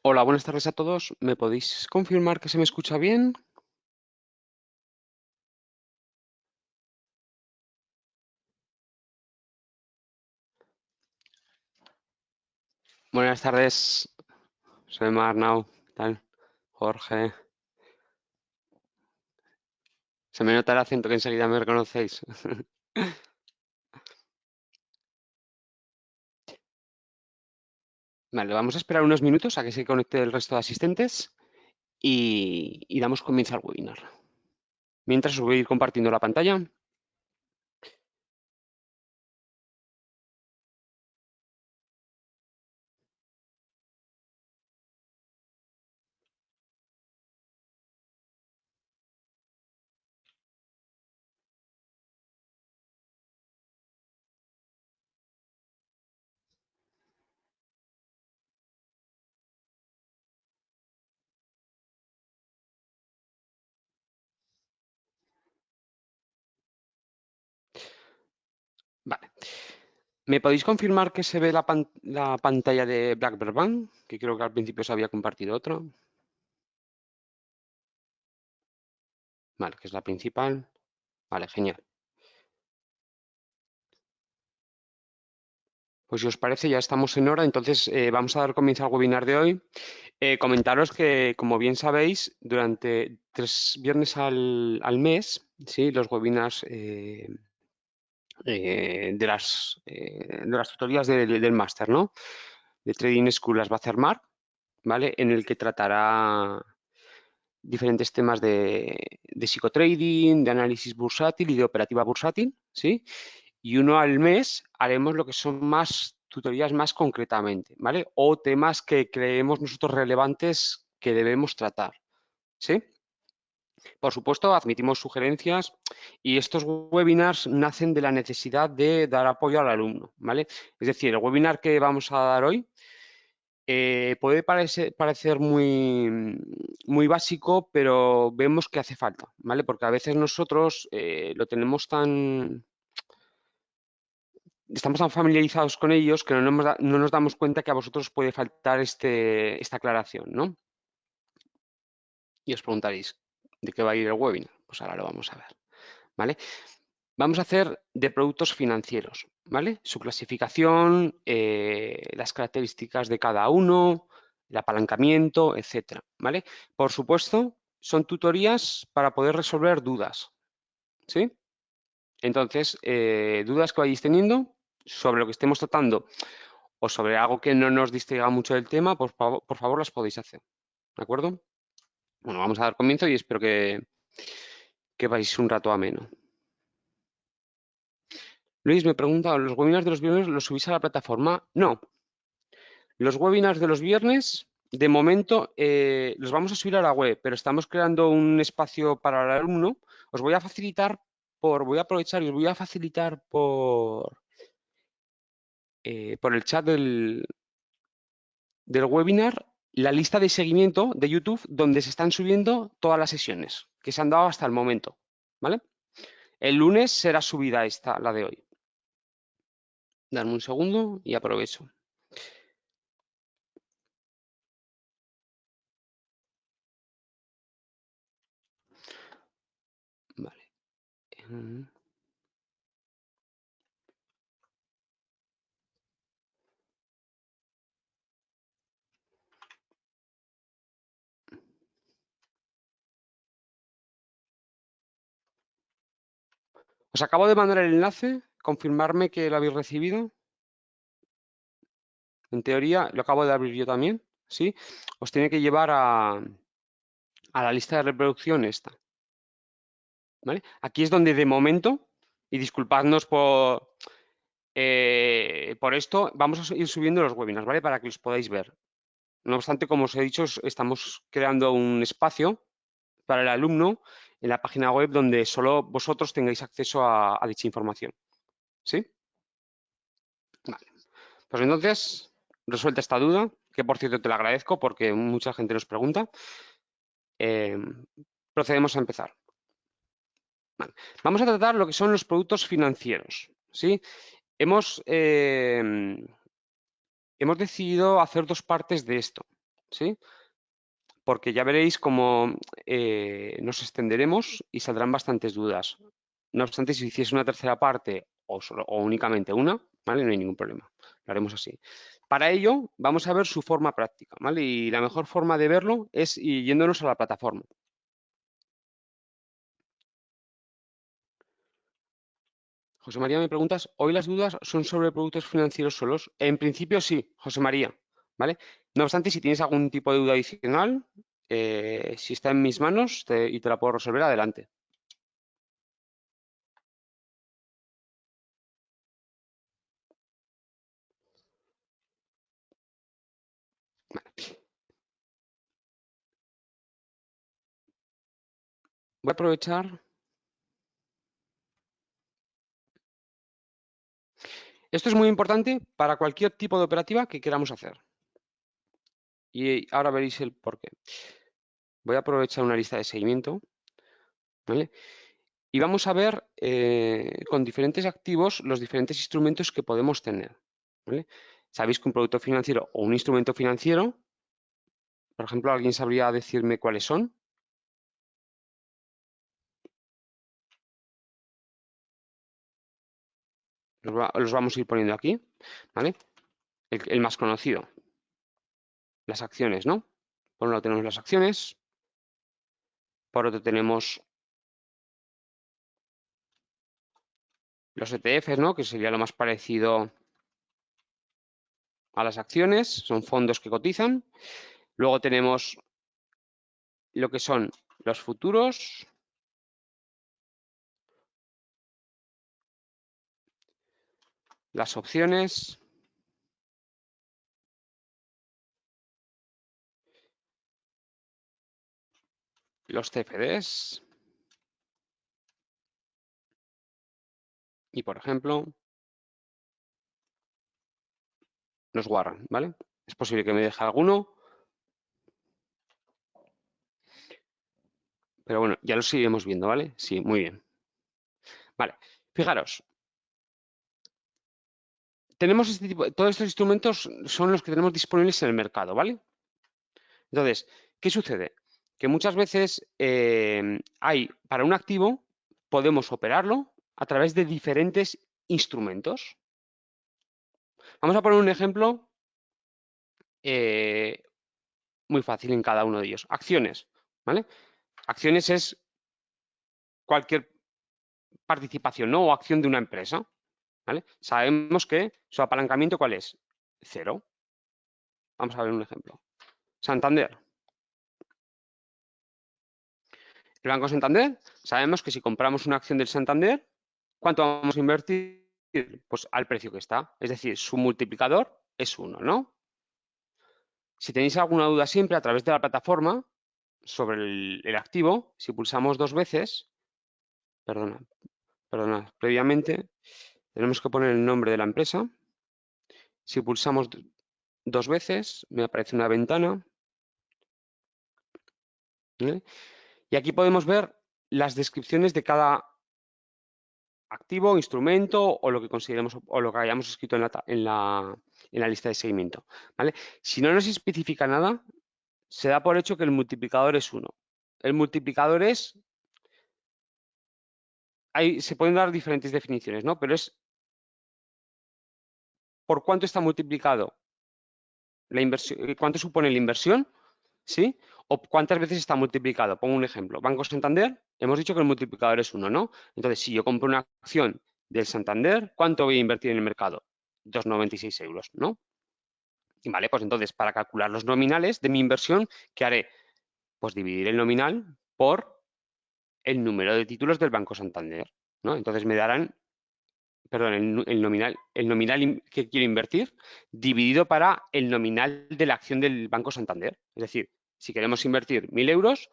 Hola, buenas tardes a todos. ¿Me podéis confirmar que se me escucha bien? Buenas tardes, soy Marnau. ¿Qué tal? Jorge. Se me nota el acento que enseguida me reconocéis. Vale, vamos a esperar unos minutos a que se conecte el resto de asistentes y damos comienzo al webinar. Mientras os voy a ir compartiendo la pantalla. Vale. ¿Me podéis confirmar que se ve la pantalla de BlackBerry Bank? Que creo que al principio se había compartido otra. Vale, que es la principal. Vale, genial. Pues si os parece, ya estamos en hora, entonces vamos a dar comienzo al webinar de hoy. Comentaros que, como bien sabéis, durante 3 viernes al mes, ¿sí? Los webinars de las tutorías del máster, ¿no? De Trading School las va a hacer Marc, ¿vale? En el que tratará diferentes temas de psicotrading, de análisis bursátil y de operativa bursátil, ¿sí? Y uno al mes haremos lo que son más tutorías más concretamente, ¿vale? O temas que creemos nosotros relevantes que debemos tratar, ¿sí? Por supuesto, admitimos sugerencias y estos webinars nacen de la necesidad de dar apoyo al alumno, ¿vale? Es decir, el webinar que vamos a dar hoy puede parecer muy básico, pero vemos que hace falta, ¿vale? Porque a veces nosotros lo tenemos estamos tan familiarizados con ellos que no nos damos cuenta que a vosotros puede faltar esta aclaración, ¿no? Y os preguntaréis, ¿de qué va a ir el webinar? Pues ahora lo vamos a ver, ¿vale? Vamos a hacer de productos financieros, ¿vale? Su clasificación, las características de cada uno, el apalancamiento, etcétera, ¿vale? Por supuesto, son tutorías para poder resolver dudas, ¿sí? Entonces, dudas que vayáis teniendo sobre lo que estemos tratando o sobre algo que no nos distraiga mucho del tema, por favor las podéis hacer, ¿de acuerdo? Bueno, vamos a dar comienzo y espero que vais un rato ameno. Luis me pregunta, ¿los webinars de los viernes los subís a la plataforma? No. Los webinars de los viernes, de momento, los vamos a subir a la web, pero estamos creando un espacio para el alumno. Os voy a facilitar voy a aprovechar y os voy a facilitar por el chat del webinar la lista de seguimiento de YouTube donde se están subiendo todas las sesiones que se han dado hasta el momento, ¿vale? El lunes será subida esta, la de hoy. Dame un segundo y aprovecho. Vale. Os acabo de mandar el enlace, confirmarme que lo habéis recibido. En teoría, lo acabo de abrir yo también, ¿sí? Os tiene que llevar a la lista de reproducción esta, ¿vale? Aquí es donde de momento, y disculpadnos por esto, vamos a ir subiendo los webinars, ¿vale? Para que los podáis ver. No obstante, como os he dicho, estamos creando un espacio para el alumno en la página web donde solo vosotros tengáis acceso a dicha información, ¿sí? Vale. Pues entonces, resuelta esta duda, que por cierto te la agradezco porque mucha gente nos pregunta, eh, procedemos a empezar. Vale. Vamos a tratar lo que son los productos financieros, ¿sí? Hemos decidido hacer dos partes de esto, ¿sí? Porque ya veréis cómo nos extenderemos y saldrán bastantes dudas. No obstante, si hiciese una tercera parte o únicamente una, ¿vale? No hay ningún problema. Lo haremos así. Para ello, vamos a ver su forma práctica, ¿vale? Y la mejor forma de verlo es yéndonos a la plataforma. José María, me preguntas, ¿hoy las dudas son sobre productos financieros solos? En principio sí, José María, ¿vale? No obstante, si tienes algún tipo de duda adicional, si está en mis manos y te la puedo resolver, adelante. Voy a aprovechar. Esto es muy importante para cualquier tipo de operativa que queramos hacer. Y ahora veréis el porqué. Voy a aprovechar una lista de seguimiento, ¿vale? Y vamos a ver con diferentes activos los diferentes instrumentos que podemos tener, ¿vale? Sabéis que un producto financiero o un instrumento financiero, por ejemplo, ¿alguien sabría decirme cuáles son? Los vamos a ir poniendo aquí, ¿vale? El más conocido, las acciones, ¿no? Por un lado tenemos las acciones, por otro tenemos los ETFs, ¿no? Que sería lo más parecido a las acciones, son fondos que cotizan. Luego tenemos lo que son los futuros, las opciones, los CFDs y, por ejemplo, los warrant, ¿vale? Es posible que me deje alguno, pero bueno, ya lo seguiremos viendo, ¿vale? Sí, muy bien. Vale, fijaros, tenemos este tipo, todos estos instrumentos son los que tenemos disponibles en el mercado, ¿vale? Entonces, ¿qué sucede? Que muchas veces para un activo, podemos operarlo a través de diferentes instrumentos. Vamos a poner un ejemplo eh, muy fácil en cada uno de ellos. Acciones, ¿vale? Acciones es cualquier participación, ¿no? O acción de una empresa, ¿vale? Sabemos que su apalancamiento, ¿cuál es? Cero. Vamos a ver un ejemplo. Santander. El Banco Santander, sabemos que si compramos una acción del Santander, ¿cuánto vamos a invertir? Pues al precio que está. Es decir, su multiplicador es 1, ¿no? Si tenéis alguna duda siempre a través de la plataforma sobre el activo, si pulsamos dos veces, perdona, previamente tenemos que poner el nombre de la empresa. Si pulsamos dos veces, me aparece una ventana, ¿eh? Y aquí podemos ver las descripciones de cada activo, instrumento o lo que consideremos o lo que hayamos escrito en la lista de seguimiento, ¿vale? Si no nos especifica nada, se da por hecho que el multiplicador es 1. El multiplicador se pueden dar diferentes definiciones, ¿no? Pero es por cuánto está multiplicado la inversión, cuánto supone la inversión, ¿sí? O cuántas veces está multiplicado. Pongo un ejemplo. Banco Santander, hemos dicho que el multiplicador es 1, ¿no? Entonces, si yo compro una acción del Santander, ¿cuánto voy a invertir en el mercado? 2,96 euros, ¿no? Y vale, pues entonces, para calcular los nominales de mi inversión, ¿qué haré? Pues dividir el nominal por el número de títulos del Banco Santander, ¿no? Entonces me darán, perdón, el nominal que quiero invertir dividido para el nominal de la acción del Banco Santander. Es decir, si queremos invertir 1.000 euros,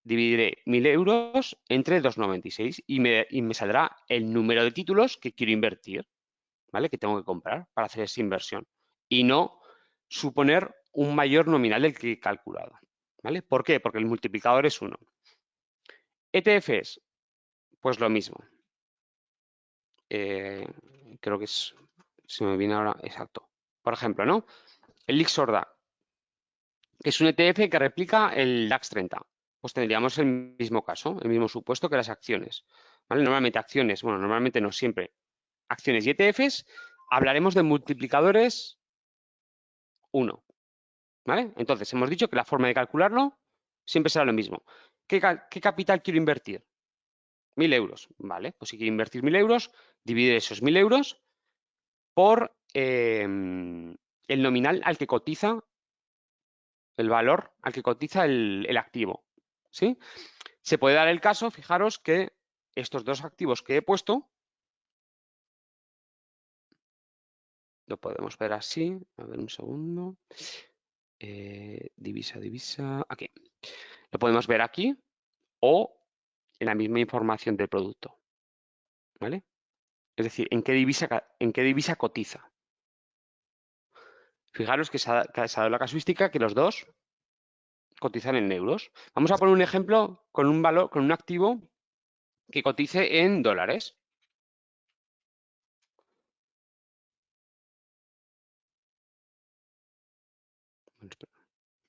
dividiré 1.000 euros entre 2,96 y me saldrá el número de títulos que quiero invertir, ¿vale? Que tengo que comprar para hacer esa inversión. Y no suponer un mayor nominal del que he calculado, ¿vale? ¿Por qué? Porque el multiplicador es 1. ETFs, pues lo mismo. Creo que se me viene ahora exacto. Por ejemplo, ¿no? El Lixorda. que es un ETF que replica el DAX 30. Pues tendríamos el mismo caso, el mismo supuesto que las acciones. ¿Vale? Normalmente acciones, bueno, normalmente no siempre, acciones y ETFs, hablaremos de multiplicadores 1. ¿Vale? Entonces, hemos dicho que la forma de calcularlo siempre será lo mismo. ¿Qué capital quiero invertir? 1.000 euros. Vale, pues si quiero invertir 1.000 euros, dividir esos 1.000 euros por el nominal al que cotiza, el valor al que cotiza el activo. ¿Sí? Se puede dar el caso, fijaros, que estos dos activos que he puesto, lo podemos ver así, a ver un segundo, divisa, aquí. Lo podemos ver aquí o en la misma información del producto, ¿vale? Es decir, en qué divisa cotiza. Fijaros que se ha dado la casuística que los dos cotizan en euros. Vamos a poner un ejemplo con un valor, con un activo que cotice en dólares.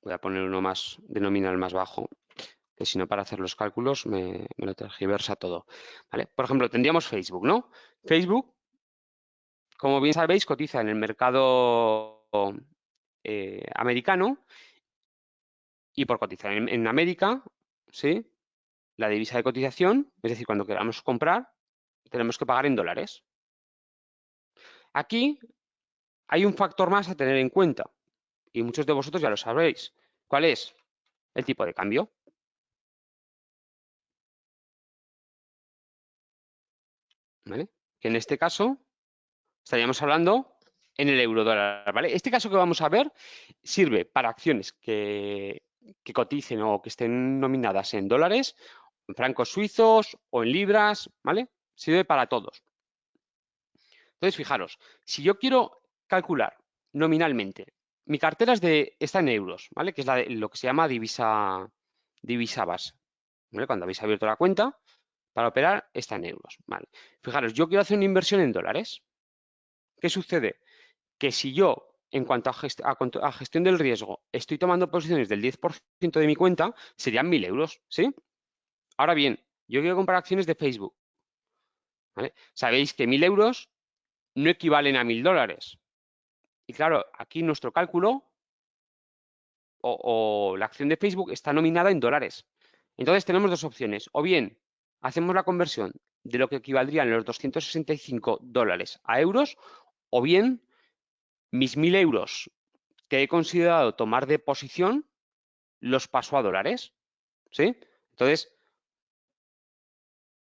Voy a poner uno más de nominal más bajo, que si no para hacer los cálculos me lo tergiversa todo. ¿Vale? Por ejemplo, tendríamos Facebook, ¿no? Facebook, como bien sabéis, cotiza en el mercado americano y por cotizar en América, ¿sí? La divisa de cotización, es decir, cuando queramos comprar, tenemos que pagar en dólares. Aquí hay un factor más a tener en cuenta y muchos de vosotros ya lo sabréis. ¿Cuál es? El tipo de cambio. ¿Vale? Que en este caso estaríamos hablando en el euro dólar. ¿Vale? Este caso que vamos a ver sirve para acciones que coticen o que estén nominadas en dólares, en francos suizos o en libras. ¿Vale? Sirve para todos. Entonces, fijaros, si yo quiero calcular nominalmente, mi cartera está en euros, ¿vale? Que es lo que se llama divisa base. ¿Vale? Cuando habéis abierto la cuenta, para operar está en euros, ¿vale? Fijaros, yo quiero hacer una inversión en dólares. ¿Qué sucede? Que si yo, en cuanto a gestión del riesgo, estoy tomando posiciones del 10% de mi cuenta, serían 1.000 euros, ¿sí? Ahora bien, yo quiero comprar acciones de Facebook, ¿vale? Sabéis que 1.000 euros no equivalen a 1.000 dólares. Y claro, aquí nuestro cálculo o la acción de Facebook está nominada en dólares. Entonces tenemos dos opciones. O bien hacemos la conversión de lo que equivaldrían los 265 dólares a euros, o bien mis 1.000 euros que he considerado tomar de posición los paso a dólares. ¿Sí? Entonces,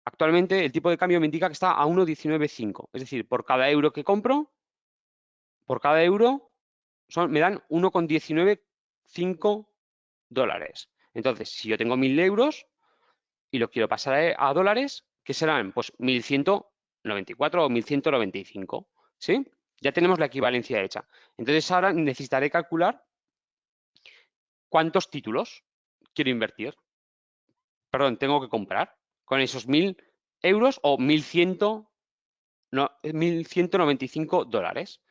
actualmente el tipo de cambio me indica que está a 1,195. Es decir, por cada euro que compro, por cada euro me dan 1,195 dólares. Entonces, si yo tengo 1.000 euros y lo quiero pasar a dólares, ¿qué serán? Pues 1.194 o 1.195, ¿sí? Ya tenemos la equivalencia hecha. Entonces, ahora necesitaré calcular cuántos títulos quiero invertir. Perdón, tengo que comprar con esos 1.000 euros o 1.195 dólares.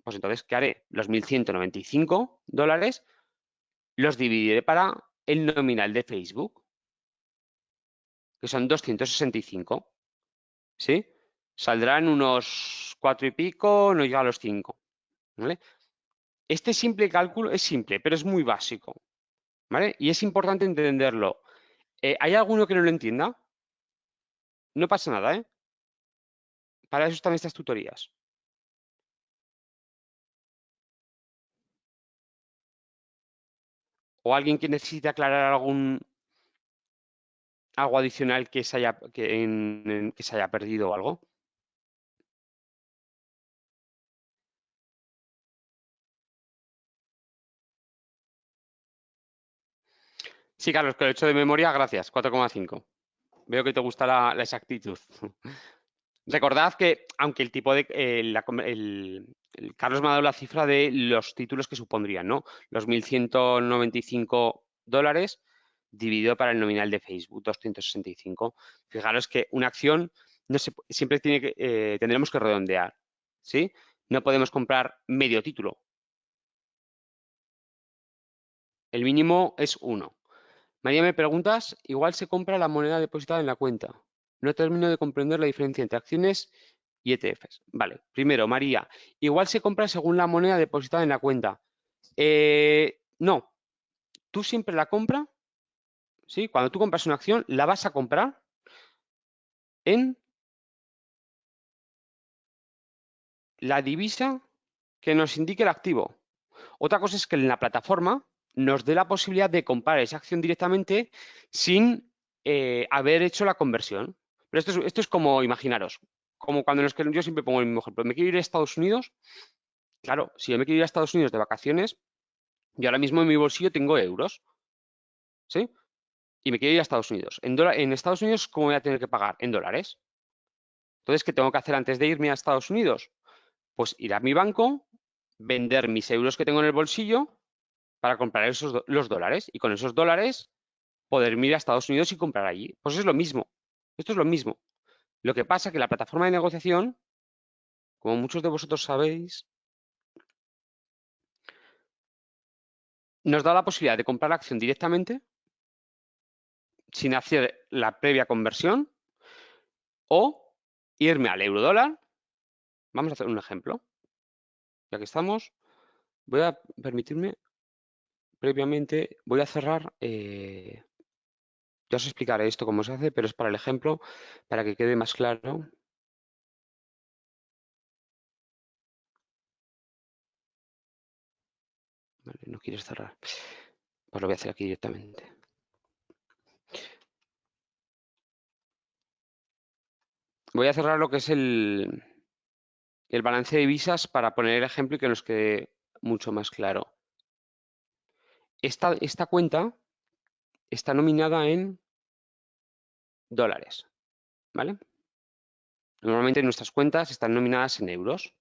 Pues entonces, ¿qué haré? Los 1.195 dólares los dividiré para el nominal de Facebook, que son 265, ¿sí? Saldrán unos 4 y pico, no llega a los 5, ¿vale? Este simple cálculo es simple, pero es muy básico, ¿vale? Y es importante entenderlo. ¿Hay alguno que no lo entienda? No pasa nada, ¿eh? Para eso están estas tutorías. ¿O alguien que necesite aclarar algo adicional que se haya perdido o algo? Sí, Carlos, que lo he hecho de memoria, gracias, 4,5. Veo que te gusta la exactitud. Recordad que, aunque el tipo de. El Carlos me ha dado la cifra de los títulos que supondrían, ¿no? Los 1.195 dólares dividido para el nominal de Facebook, 265. Fijaros que una acción siempre tendremos que redondear, ¿sí? No podemos comprar medio título. El mínimo es 1. María, me preguntas, igual se compra la moneda depositada en la cuenta. No termino de comprender la diferencia entre acciones y ETFs. Vale, primero, María, igual se compra según la moneda depositada en la cuenta. No, tú siempre la compras, ¿sí? Cuando tú compras una acción, la vas a comprar en la divisa que nos indique el activo. Otra cosa es que en la plataforma nos dé la posibilidad de comprar esa acción directamente sin haber hecho la conversión. Pero esto es como, imaginaros, como cuando yo siempre pongo el mismo ejemplo. Me quiero ir a Estados Unidos. Claro, si yo me quiero ir a Estados Unidos de vacaciones, yo ahora mismo en mi bolsillo tengo euros, ¿sí? Y me quiero ir a Estados Unidos. En Estados Unidos, ¿cómo voy a tener que pagar? En dólares. Entonces, ¿qué tengo que hacer antes de irme a Estados Unidos? Pues ir a mi banco, vender mis euros que tengo en el bolsillo para comprar los dólares y con esos dólares poder ir a Estados Unidos y comprar allí. Pues es lo mismo. Esto es lo mismo. Lo que pasa es que la plataforma de negociación, como muchos de vosotros sabéis, nos da la posibilidad de comprar la acción directamente sin hacer la previa conversión o irme al euro dólar. Vamos a hacer un ejemplo. Ya que estamos, voy a permitirme previamente, voy a cerrar, ya os explicaré esto cómo se hace, pero es para el ejemplo, para que quede más claro. Vale, no quieres cerrar. Pues lo voy a hacer aquí directamente. Voy a cerrar lo que es el balance de divisas para poner el ejemplo y que nos quede mucho más claro. Esta cuenta está nominada en dólares, ¿vale? Normalmente nuestras cuentas están nominadas en euros.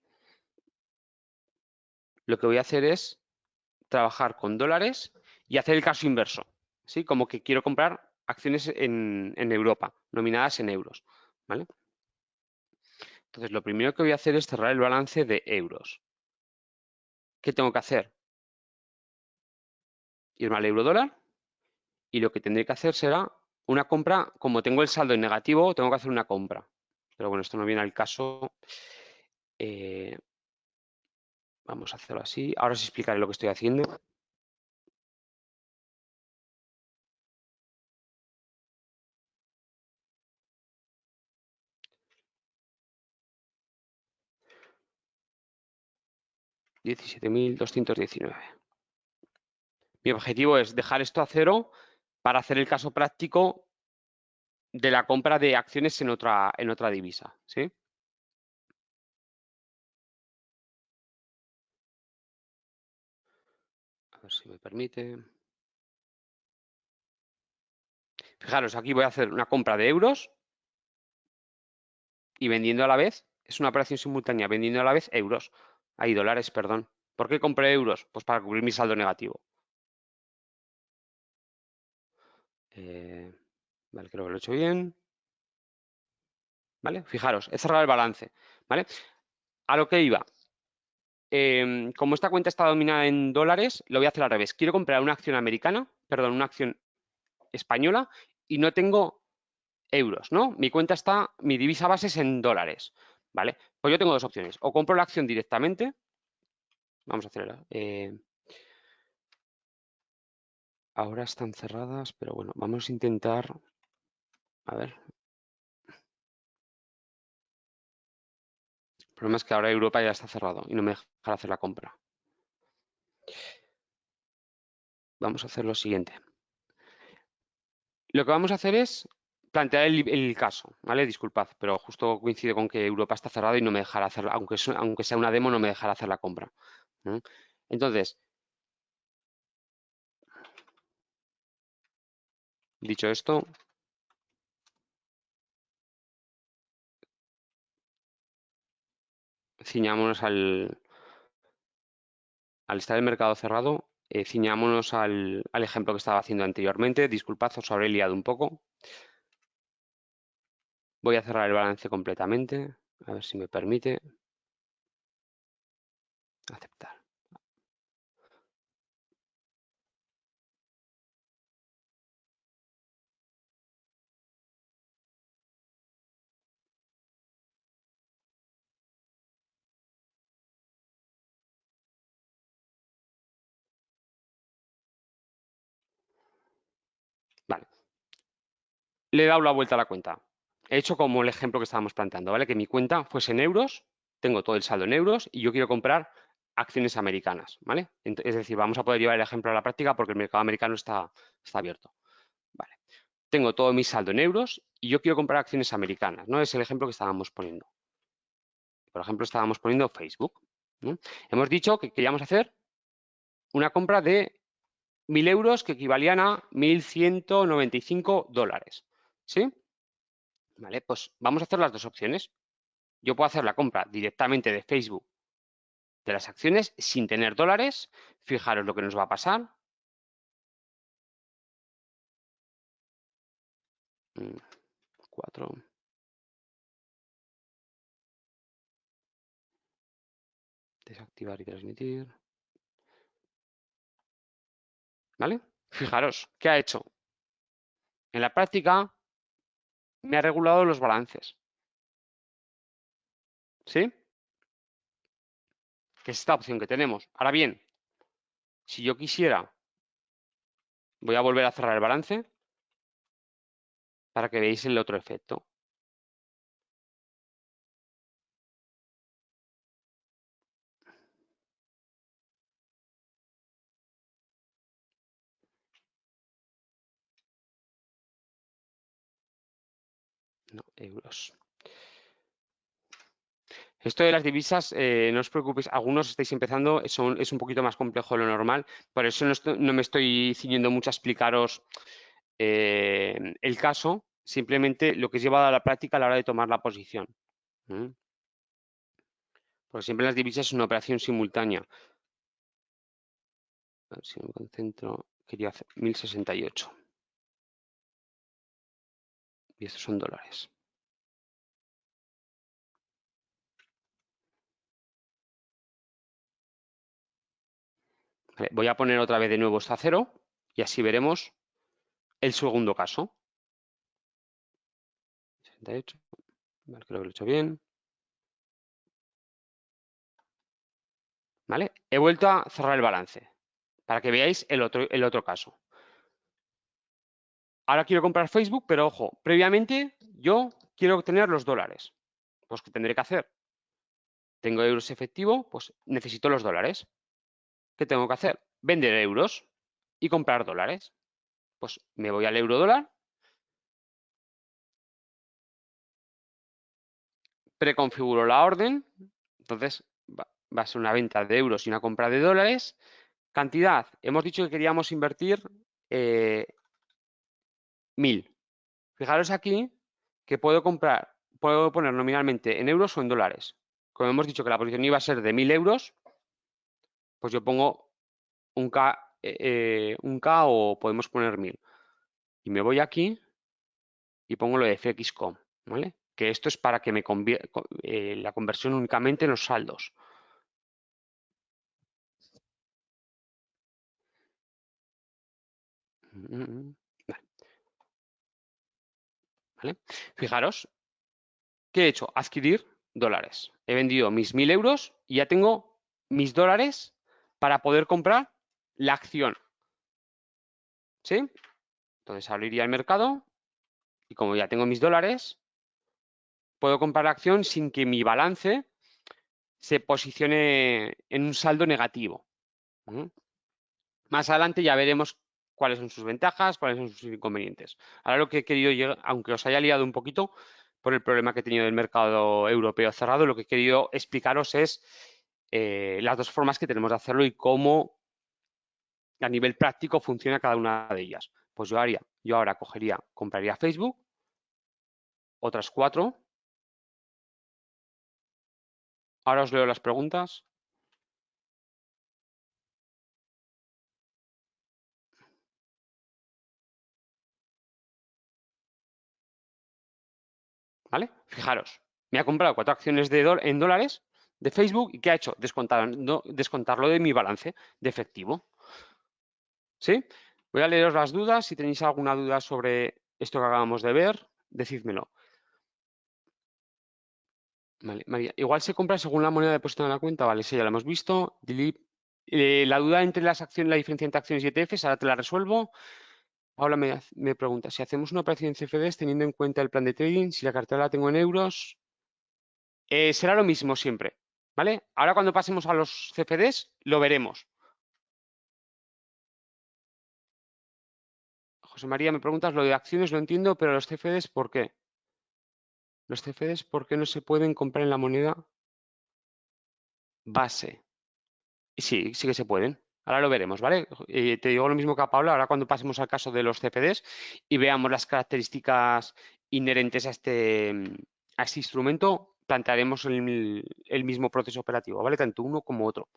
Lo que voy a hacer es trabajar con dólares y hacer el caso inverso, ¿sí? Como que quiero comprar acciones en Europa, nominadas en euros, ¿vale? Entonces, lo primero que voy a hacer es cerrar el balance de euros. ¿Qué tengo que hacer? Irme al euro dólar y lo que tendré que hacer será una compra. Como tengo el saldo en negativo, tengo que hacer una compra. Pero bueno, esto no viene al caso. Vamos a hacerlo así. Ahora os explicaré lo que estoy haciendo. $17.219. Mi objetivo es dejar esto a cero para hacer el caso práctico de la compra de acciones en otra divisa, ¿sí? A ver si me permite. Fijaros, aquí voy a hacer una compra de euros y vendiendo a la vez, es una operación simultánea, vendiendo a la vez euros. Hay dólares, perdón. ¿Por qué compré euros? Pues para cubrir mi saldo negativo. Vale, creo que lo he hecho bien. ¿Vale? Fijaros, he cerrado el balance. ¿Vale? A lo que iba. Como esta cuenta está dominada en dólares, lo voy a hacer al revés. Quiero comprar una acción americana, perdón, una acción española y no tengo euros, ¿no? Mi divisa base es en dólares, ¿vale? Pues yo tengo dos opciones. O compro la acción directamente. Vamos a hacerla. Ahora están cerradas, pero bueno, vamos a intentar. A ver. El problema es que ahora Europa ya está cerrado y no me dejará hacer la compra. Vamos a hacer lo siguiente. Lo que vamos a hacer es plantear el caso, ¿vale? Disculpad, pero justo coincide con que Europa está cerrado y no me dejará hacer, aunque sea una demo, no me dejará hacer la compra. ¿No? Entonces, dicho esto, ciñámonos al estar el mercado cerrado, ciñámonos al ejemplo que estaba haciendo anteriormente. Disculpad, os habré liado un poco. Voy a cerrar el balance completamente, a ver si me permite. Aceptar. le he dado la vuelta a la cuenta. He hecho como el ejemplo que estábamos planteando, ¿vale? Que mi cuenta fuese en euros, tengo todo el saldo en euros y yo quiero comprar acciones americanas, ¿vale? Es decir, vamos a poder llevar el ejemplo a la práctica porque el mercado americano está abierto. Vale. Tengo todo mi saldo en euros y yo quiero comprar acciones americanas, ¿no? Es el ejemplo que estábamos poniendo. Por ejemplo, estábamos poniendo Facebook, ¿no? Hemos dicho que queríamos hacer una compra de 1.000 euros que equivalían a 1.195 dólares, ¿sí? Vale, pues vamos a hacer las dos opciones. Yo puedo hacer la compra directamente de Facebook de las acciones sin tener dólares. Fijaros lo que nos va a pasar. 4. Desactivar y transmitir. ¿Vale? Fijaros, ¿qué ha hecho? En la práctica me ha regulado los balances. ¿Sí? Que es esta opción que tenemos. Ahora bien, si yo quisiera, voy a volver a cerrar el balance para que veáis el otro efecto. No, euros. Esto de las divisas, no os preocupéis, algunos estáis empezando, es un poquito más complejo de lo normal, por eso no me estoy ciñendo mucho a explicaros el caso, simplemente lo que es llevado a la práctica a la hora de tomar la posición. Porque siempre en las divisas es una operación simultánea. A ver si me concentro, quería hacer 1.068. Y estos son dólares. Vale, voy a poner otra vez de nuevo esta 0 y así veremos el segundo caso. 68. Vale, creo que lo he hecho bien. ¿Vale? He vuelto a cerrar el balance para que veáis el otro caso. Ahora quiero comprar Facebook, pero ojo, previamente yo quiero obtener los dólares. Pues, ¿qué tendré que hacer? Tengo euros efectivo, pues necesito los dólares. ¿Qué tengo que hacer? Vender euros y comprar dólares. Pues me voy al euro dólar, preconfiguro la orden, entonces va a ser una venta de euros y una compra de dólares. Cantidad, hemos dicho que queríamos invertir 1.000. Fijaros aquí que puedo poner nominalmente en euros o en dólares. Como hemos dicho que la posición iba a ser de 1.000 euros, pues yo pongo un K o podemos poner 1.000. Y me voy aquí y pongo lo de FXCOM, ¿vale? Que esto es para que me la conversión únicamente en los saldos. ¿Vale? Fijaros, ¿qué he hecho? Adquirir dólares. He vendido mis 1.000 euros y ya tengo mis dólares para poder comprar la acción. ¿Sí? Entonces abriría el mercado y como ya tengo mis dólares, puedo comprar la acción sin que mi balance se posicione en un saldo negativo. Más adelante ya veremos cuáles son sus ventajas, cuáles son sus inconvenientes. Ahora lo que he querido llegar, aunque os haya liado un poquito por el problema que he tenido del mercado europeo cerrado, lo que he querido explicaros es las dos formas que tenemos de hacerlo y cómo a nivel práctico funciona cada una de ellas. Pues yo ahora compraría Facebook, otras 4. Ahora os leo las preguntas. ¿Vale? Fijaros, me ha comprado 4 acciones en dólares de Facebook y ¿qué ha hecho? Descontarlo de mi balance de efectivo. ¿Sí? Voy a leeros las dudas. Si tenéis alguna duda sobre esto que acabamos de ver, decídmelo. Vale, María, igual se compra según la moneda depositada en la cuenta. Vale, sí, ya lo hemos visto. Delete. La duda entre las acciones, la diferencia entre acciones y ETFs, ahora te la resuelvo. Paula me pregunta, si hacemos una operación en CFDs teniendo en cuenta el plan de trading, si la cartera la tengo en euros, será lo mismo siempre, ¿vale? Ahora cuando pasemos a los CFDs lo veremos. José María, me preguntas, lo de acciones lo entiendo, pero los CFDs, ¿por qué? Los CFDs, ¿por qué no se pueden comprar en la moneda base? Sí, sí que se pueden. Ahora lo veremos, ¿vale? Te digo lo mismo que a Paula, ahora cuando pasemos al caso de los CFDs y veamos las características inherentes a este instrumento, plantearemos el mismo proceso operativo, ¿vale? Tanto uno como otro.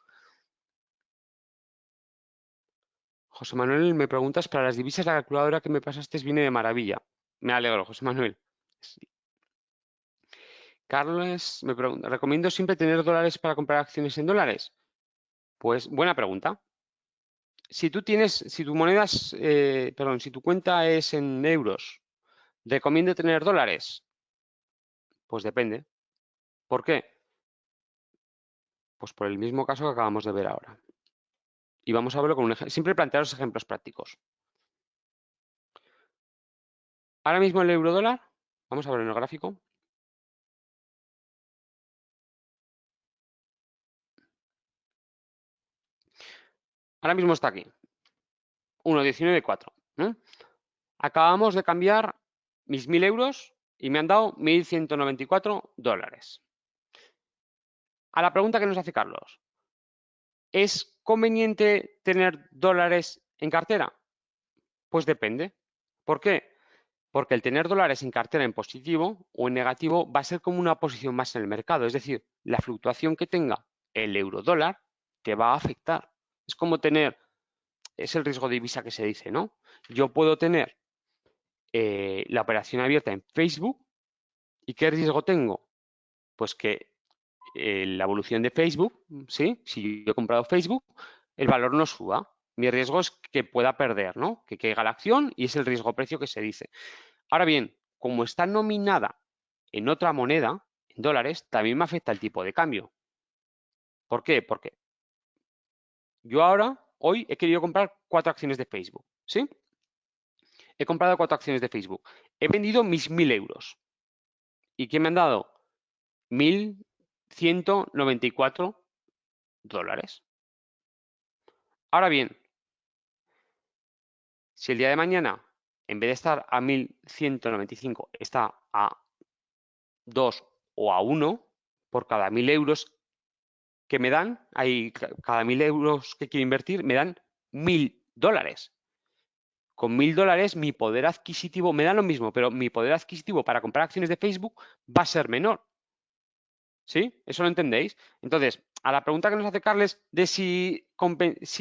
José Manuel, me preguntas, para las divisas la calculadora que me pasaste viene de maravilla. Me alegro, José Manuel. Sí. Carlos me pregunta, ¿recomiendo siempre tener dólares para comprar acciones en dólares? Pues buena pregunta. Si tú tienes, si tu moneda es, perdón, si tu cuenta es en euros, ¿recomiendo tener dólares? Pues depende. ¿Por qué? Pues por el mismo caso que acabamos de ver ahora. Y vamos a verlo con un ejemplo. Siempre plantearos ejemplos prácticos. Ahora mismo el euro dólar, vamos a ver en el gráfico. Ahora mismo está aquí. 1,19,4. ¿Eh? Acabamos de cambiar mis 1.000 euros y me han dado 1.194 dólares. A la pregunta que nos hace Carlos, ¿es conveniente tener dólares en cartera? Pues depende. ¿Por qué? Porque el tener dólares en cartera en positivo o en negativo va a ser como una posición más en el mercado. Es decir, la fluctuación que tenga el euro dólar te va a afectar. Es como tener, es el riesgo de divisa que se dice, ¿no? Yo puedo tener la operación abierta en Facebook y ¿qué riesgo tengo? Pues que la evolución de Facebook, ¿sí? Si yo he comprado Facebook, el valor no suba. Mi riesgo es que pueda perder, ¿no? Que caiga la acción y es el riesgo-precio que se dice. Ahora bien, como está nominada en otra moneda, en dólares, también me afecta el tipo de cambio. ¿Por qué? Porque yo ahora, hoy, he querido comprar 4 acciones de Facebook, ¿sí? He comprado 4 acciones de Facebook. He vendido mis 1.000 euros. ¿Y qué me han dado? 1.194 dólares. Ahora bien, si el día de mañana, en vez de estar a 1.195, está a 2 o a 1 por cada 1.000 euros que me dan, cada 1.000 euros que quiero invertir, me dan 1.000 dólares. Con 1.000 dólares mi poder adquisitivo, me da lo mismo, pero mi poder adquisitivo para comprar acciones de Facebook va a ser menor. ¿Sí? ¿Eso lo entendéis? Entonces, a la pregunta que nos hace Carles de si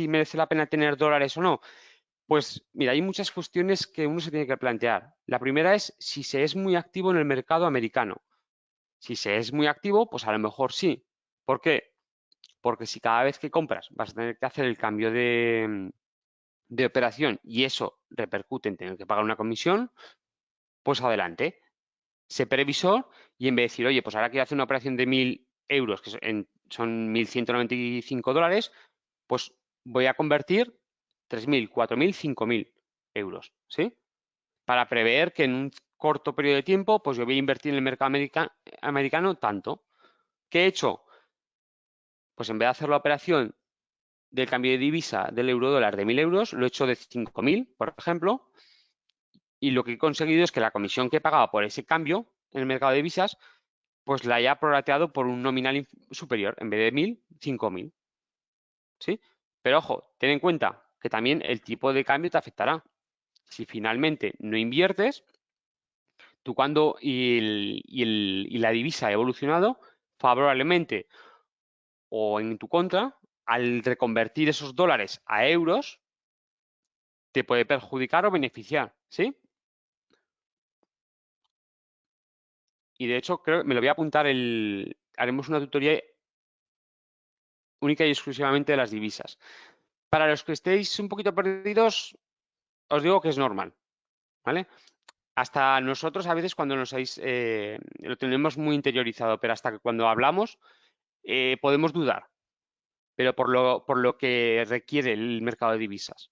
merece la pena tener dólares o no, pues mira, hay muchas cuestiones que uno se tiene que plantear. La primera es si se es muy activo en el mercado americano. Si se es muy activo, pues a lo mejor sí. ¿Por qué? Porque si cada vez que compras vas a tener que hacer el cambio de operación y eso repercute en tener que pagar una comisión, pues adelante. Sé previsor y en vez de decir, oye, pues ahora quiero hacer una operación de 1.000 euros, que son 1.195 dólares, pues voy a convertir 3.000, 4.000, 5.000 euros, ¿sí? Para prever que en un corto periodo de tiempo, pues yo voy a invertir en el mercado americano tanto. ¿Qué he hecho? Pues en vez de hacer la operación del cambio de divisa del euro dólar de 1.000 euros, lo he hecho de 5.000, por ejemplo, y lo que he conseguido es que la comisión que he pagado por ese cambio en el mercado de divisas, pues la haya prorrateado por un nominal superior, en vez de 1.000, 5.000, ¿sí? Pero ojo, ten en cuenta que también el tipo de cambio te afectará. Si finalmente no inviertes, tú cuando y la divisa ha evolucionado favorablemente o en tu contra, al reconvertir esos dólares a euros, te puede perjudicar o beneficiar, ¿sí? Y de hecho, creo que me lo voy a apuntar haremos una tutoría única y exclusivamente de las divisas. Para los que estéis un poquito perdidos, os digo que es normal, ¿vale? Hasta nosotros a veces cuando lo tenemos muy interiorizado, pero hasta que cuando hablamos podemos dudar, pero por lo que requiere el mercado de divisas,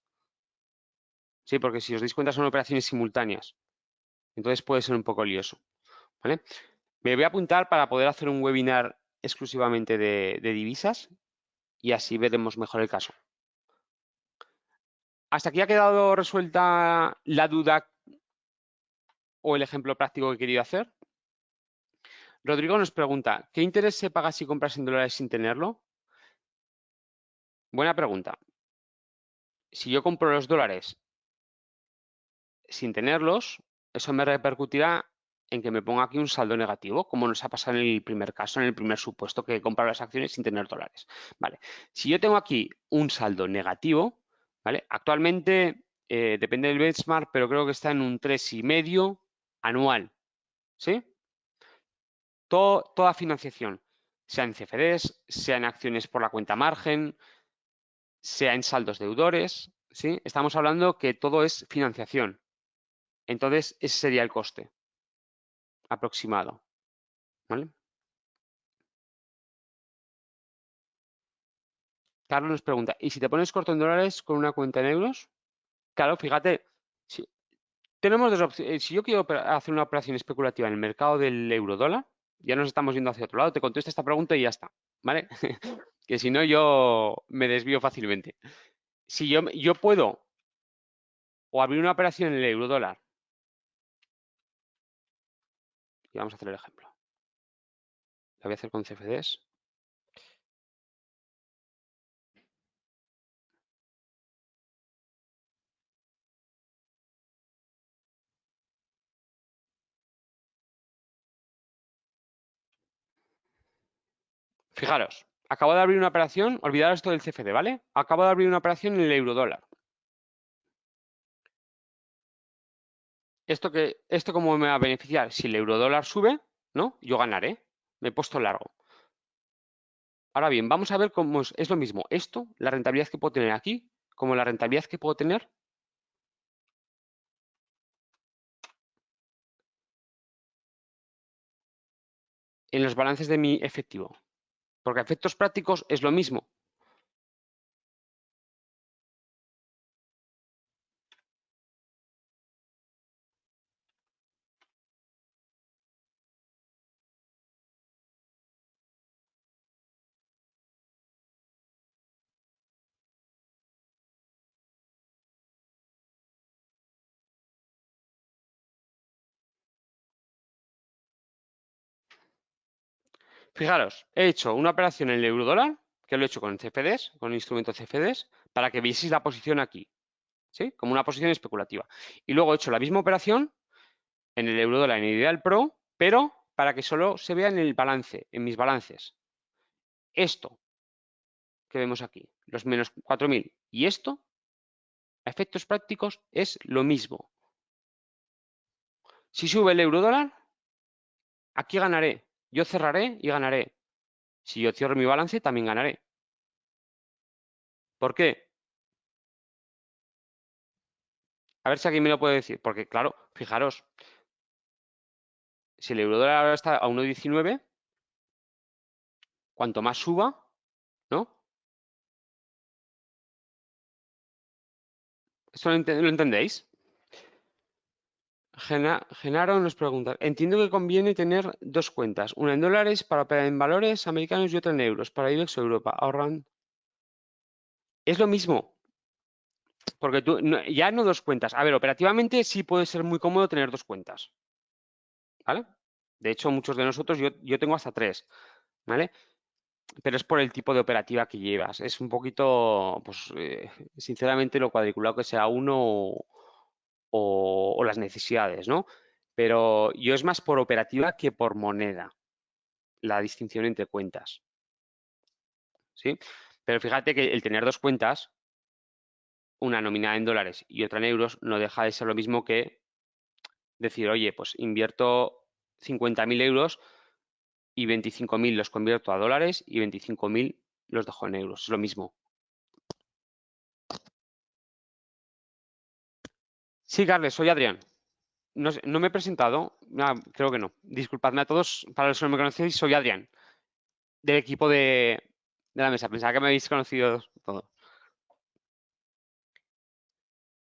¿sí? Porque si os dais cuenta son operaciones simultáneas. Entonces puede ser un poco lioso, ¿vale? Me voy a apuntar para poder hacer un webinar exclusivamente de divisas y así veremos mejor el caso. ¿Hasta aquí ha quedado resuelta la duda o el ejemplo práctico que he querido hacer? Rodrigo nos pregunta, ¿qué interés se paga si compras en dólares sin tenerlo? Buena pregunta. Si yo compro los dólares sin tenerlos, eso me repercutirá en que me ponga aquí un saldo negativo, como nos ha pasado en el primer caso, en el primer supuesto que he comprado las acciones sin tener dólares. Vale. Si yo tengo aquí un saldo negativo, ¿vale? Actualmente depende del benchmark, pero creo que está en un 3,5 anual, ¿sí? Toda financiación, sea en CFDs, sea en acciones por la cuenta margen, sea en saldos deudores, ¿sí? Estamos hablando que todo es financiación. Entonces, ese sería el coste aproximado, ¿vale? Carlos nos pregunta, ¿y si te pones corto en dólares con una cuenta en euros? Claro, fíjate, si tenemos dos opciones. Si yo quiero hacer una operación especulativa en el mercado del euro dólar, ya nos estamos yendo hacia otro lado. Te contesto esta pregunta y ya está, ¿vale? Que si no, yo me desvío fácilmente. Si yo puedo o abrir una operación en el euro dólar, y vamos a hacer el ejemplo. La voy a hacer con CFDs. Fijaros, acabo de abrir una operación, olvidaros esto del CFD, ¿vale? Acabo de abrir una operación en el euro dólar. ¿Esto cómo me va a beneficiar? Si el euro dólar sube, ¿no? Yo ganaré. Me he puesto largo. Ahora bien, vamos a ver cómo es lo mismo. Esto, la rentabilidad que puedo tener aquí, como la rentabilidad que puedo tener en los balances de mi efectivo. Porque a efectos prácticos es lo mismo. Fijaros, he hecho una operación en el euro dólar, que lo he hecho con CFDs, con el instrumento CFDs, para que vieseis la posición aquí, ¿sí? Como una posición especulativa. Y luego he hecho la misma operación en el euro dólar en el Ideal Pro, pero para que solo se vea en el balance, en mis balances. Esto que vemos aquí, los menos 4.000, y esto, a efectos prácticos, es lo mismo. Si sube el euro dólar, aquí ganaré. Yo cerraré y ganaré. Si yo cierro mi balance, también ganaré. ¿Por qué? A ver si alguien me lo puede decir. Porque, claro, fijaros, si el euro dólar ahora está a 1,19, cuanto más suba, ¿no? ¿Esto lo entendéis? Genaro nos pregunta, entiendo que conviene tener dos cuentas, una en dólares para operar en valores americanos y otra en euros para IBEX o Europa. Ahorran. Es lo mismo, porque tú ya no dos cuentas. A ver, operativamente sí puede ser muy cómodo tener dos cuentas, ¿vale? De hecho, muchos de nosotros, yo tengo hasta tres, ¿vale? Pero es por el tipo de operativa que llevas. Es un poquito, pues, sinceramente, lo cuadriculado que sea uno o las necesidades, ¿no? Pero yo es más por operativa que por moneda, la distinción entre cuentas, ¿sí? Pero fíjate que el tener dos cuentas, una nominada en dólares y otra en euros, no deja de ser lo mismo que decir, oye, pues invierto 50.000 euros y 25.000 los convierto a dólares y 25.000 los dejo en euros. Es lo mismo. Sí, Carles, soy Adrián. No, no me he presentado. Creo que no. Disculpadme a todos. Para los que no me conocéis, soy Adrián, del equipo de la mesa. Pensaba que me habéis conocido todo.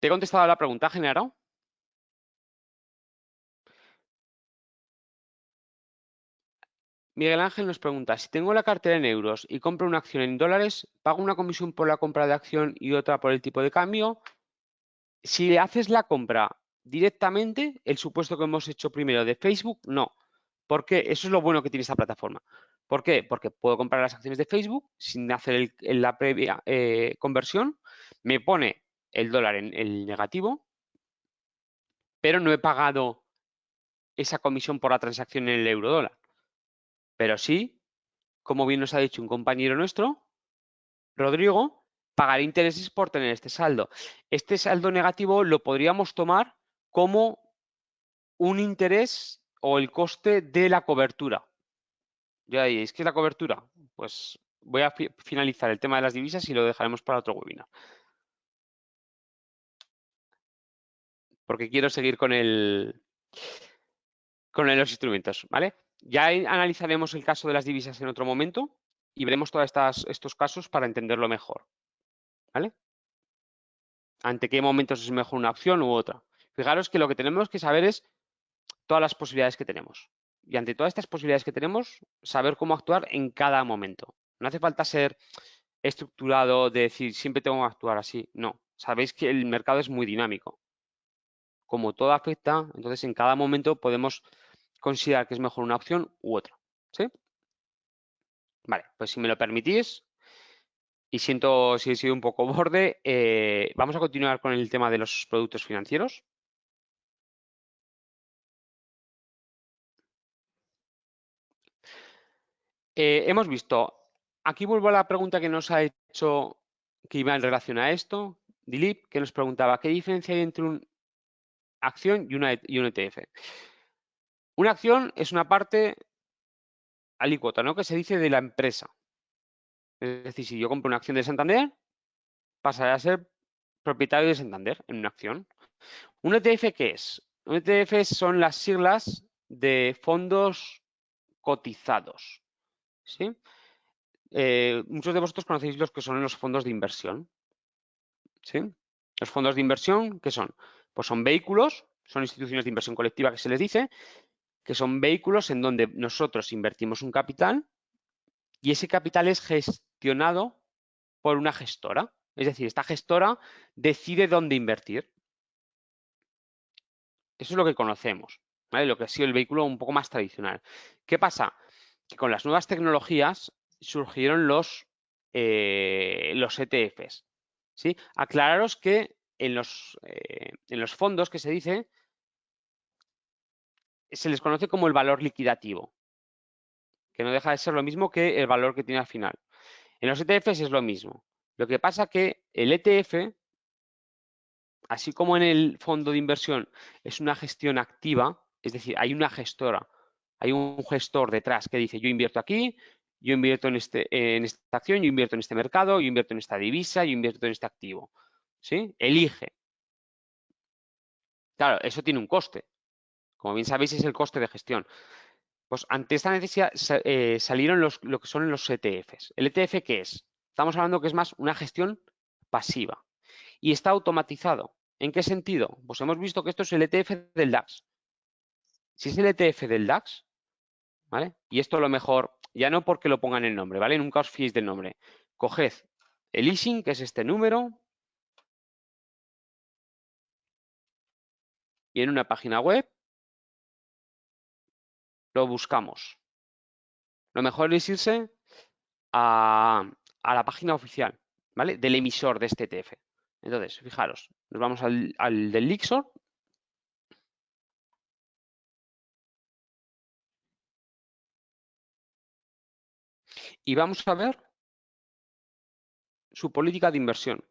¿Te he contestado a la pregunta, Genaro? Miguel Ángel nos pregunta, si tengo la cartera en euros y compro una acción en dólares, ¿pago una comisión por la compra de acción y otra por el tipo de cambio? Si le haces la compra directamente, el supuesto que hemos hecho primero de Facebook, no. ¿Por qué? Eso es lo bueno que tiene esta plataforma. ¿Por qué? Porque puedo comprar las acciones de Facebook sin hacer la previa conversión. Me pone el dólar en el negativo, pero no he pagado esa comisión por la transacción en el euro dólar. Pero sí, como bien nos ha dicho un compañero nuestro, Rodrigo, pagar intereses por tener este saldo. Este saldo negativo lo podríamos tomar como un interés o el coste de la cobertura. Ya diréis, ¿qué es la cobertura? Pues voy a finalizar el tema de las divisas y lo dejaremos para otro webinar. Porque quiero seguir con los instrumentos, ¿vale? Ya analizaremos el caso de las divisas en otro momento y veremos todos estos casos para entenderlo mejor, ¿vale? Ante qué momentos es mejor una opción u otra. Fijaros que lo que tenemos que saber es todas las posibilidades que tenemos. Y ante todas estas posibilidades que tenemos, saber cómo actuar en cada momento. No hace falta ser estructurado de decir siempre tengo que actuar así. No, sabéis que el mercado es muy dinámico. Como todo afecta, entonces en cada momento podemos considerar que es mejor una opción u otra. ¿Sí? Vale, pues si me lo permitís, y siento si he sido un poco borde, vamos a continuar con el tema de los productos financieros. Hemos visto, aquí vuelvo a la pregunta que nos ha hecho, que iba en relación a esto, Dilip, que nos preguntaba, ¿qué diferencia hay entre una acción y un ETF? Una acción es una parte alícuota, ¿no? Que se dice de la empresa. Es decir, si yo compro una acción de Santander, pasaré a ser propietario de Santander en una acción. ¿Un ETF qué es? Un ETF son las siglas de fondos cotizados, ¿sí? Muchos de vosotros conocéis los que son los fondos de inversión, ¿sí? Los fondos de inversión, ¿qué son? Pues son vehículos, son instituciones de inversión colectiva que se les dice, que son vehículos en donde nosotros invertimos un capital y ese capital es gestionado por una gestora. Es decir, esta gestora decide dónde invertir. Eso es lo que conocemos, ¿vale? Lo que ha sido el vehículo un poco más tradicional. ¿Qué pasa? Que con las nuevas tecnologías surgieron los ETFs. ¿Sí? Aclararos que en los fondos que se dice, se les conoce como el valor liquidativo, que no deja de ser lo mismo que el valor que tiene al final. En los ETFs es lo mismo. Lo que pasa que el ETF, así como en el fondo de inversión es una gestión activa, es decir, hay una gestora, hay un gestor detrás que dice yo invierto aquí, yo invierto en esta acción, yo invierto en este mercado, yo invierto en esta divisa, yo invierto en este activo. ¿Sí? Elige. Claro, eso tiene un coste. Como bien sabéis, es el coste de gestión. Pues ante esta necesidad salieron lo que son los ETFs. ¿El ETF qué es? Estamos hablando que es más una gestión pasiva y está automatizado. ¿En qué sentido? Pues hemos visto que esto es el ETF del DAX. Si es el ETF del DAX, ¿vale? Y esto a lo mejor, ya no porque lo pongan el nombre, ¿vale? Nunca os fiéis del nombre. Coged el ISIN, que es este número, y en una página web lo buscamos. Lo mejor es irse a la página oficial, ¿vale? Del emisor de este ETF. Entonces, fijaros, nos vamos al del Lixor. Y vamos a ver su política de inversión.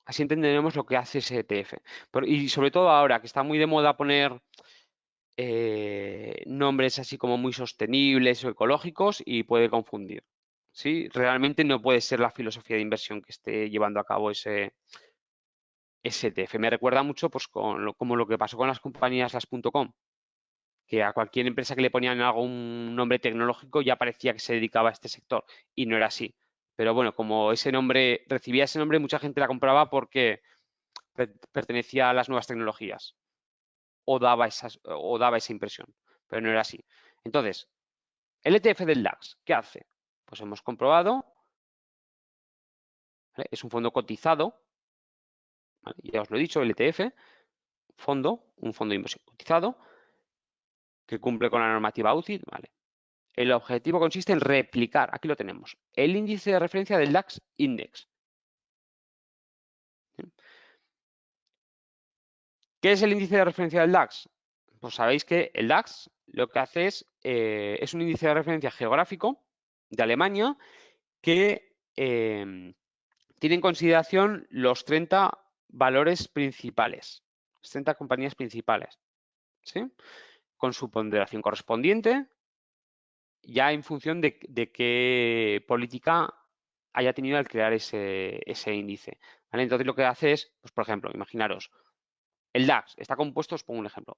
Así entenderemos lo que hace ese ETF. Y sobre todo ahora, que está muy de moda poner nombres así como muy sostenibles o ecológicos y puede confundir. ¿Sí? Realmente no puede ser la filosofía de inversión que esté llevando a cabo ese ETF. Me recuerda mucho pues, como lo que pasó con las compañías las.com, que a cualquier empresa que le ponían algún nombre tecnológico ya parecía que se dedicaba a este sector y no era así. Pero bueno, como ese nombre, recibía ese nombre, mucha gente la compraba porque pertenecía a las nuevas tecnologías o daba esa impresión, pero no era así. Entonces, el ETF del DAX, ¿qué hace? Pues hemos comprobado, ¿vale? Es un fondo cotizado, ¿vale? Ya os lo he dicho, el ETF, un fondo de inversión cotizado, que cumple con la normativa UCITS, ¿vale? El objetivo consiste en replicar, aquí lo tenemos, el índice de referencia del DAX Index. ¿Qué es el índice de referencia del DAX? Pues sabéis que el DAX lo que hace es un índice de referencia geográfico de Alemania que tiene en consideración los 30 valores principales, las 30 compañías principales, ¿sí? Con su ponderación correspondiente, ya en función de qué política haya tenido al crear ese índice, ¿vale? Entonces lo que hace es, pues por ejemplo, imaginaros, el DAX está compuesto, os pongo un ejemplo,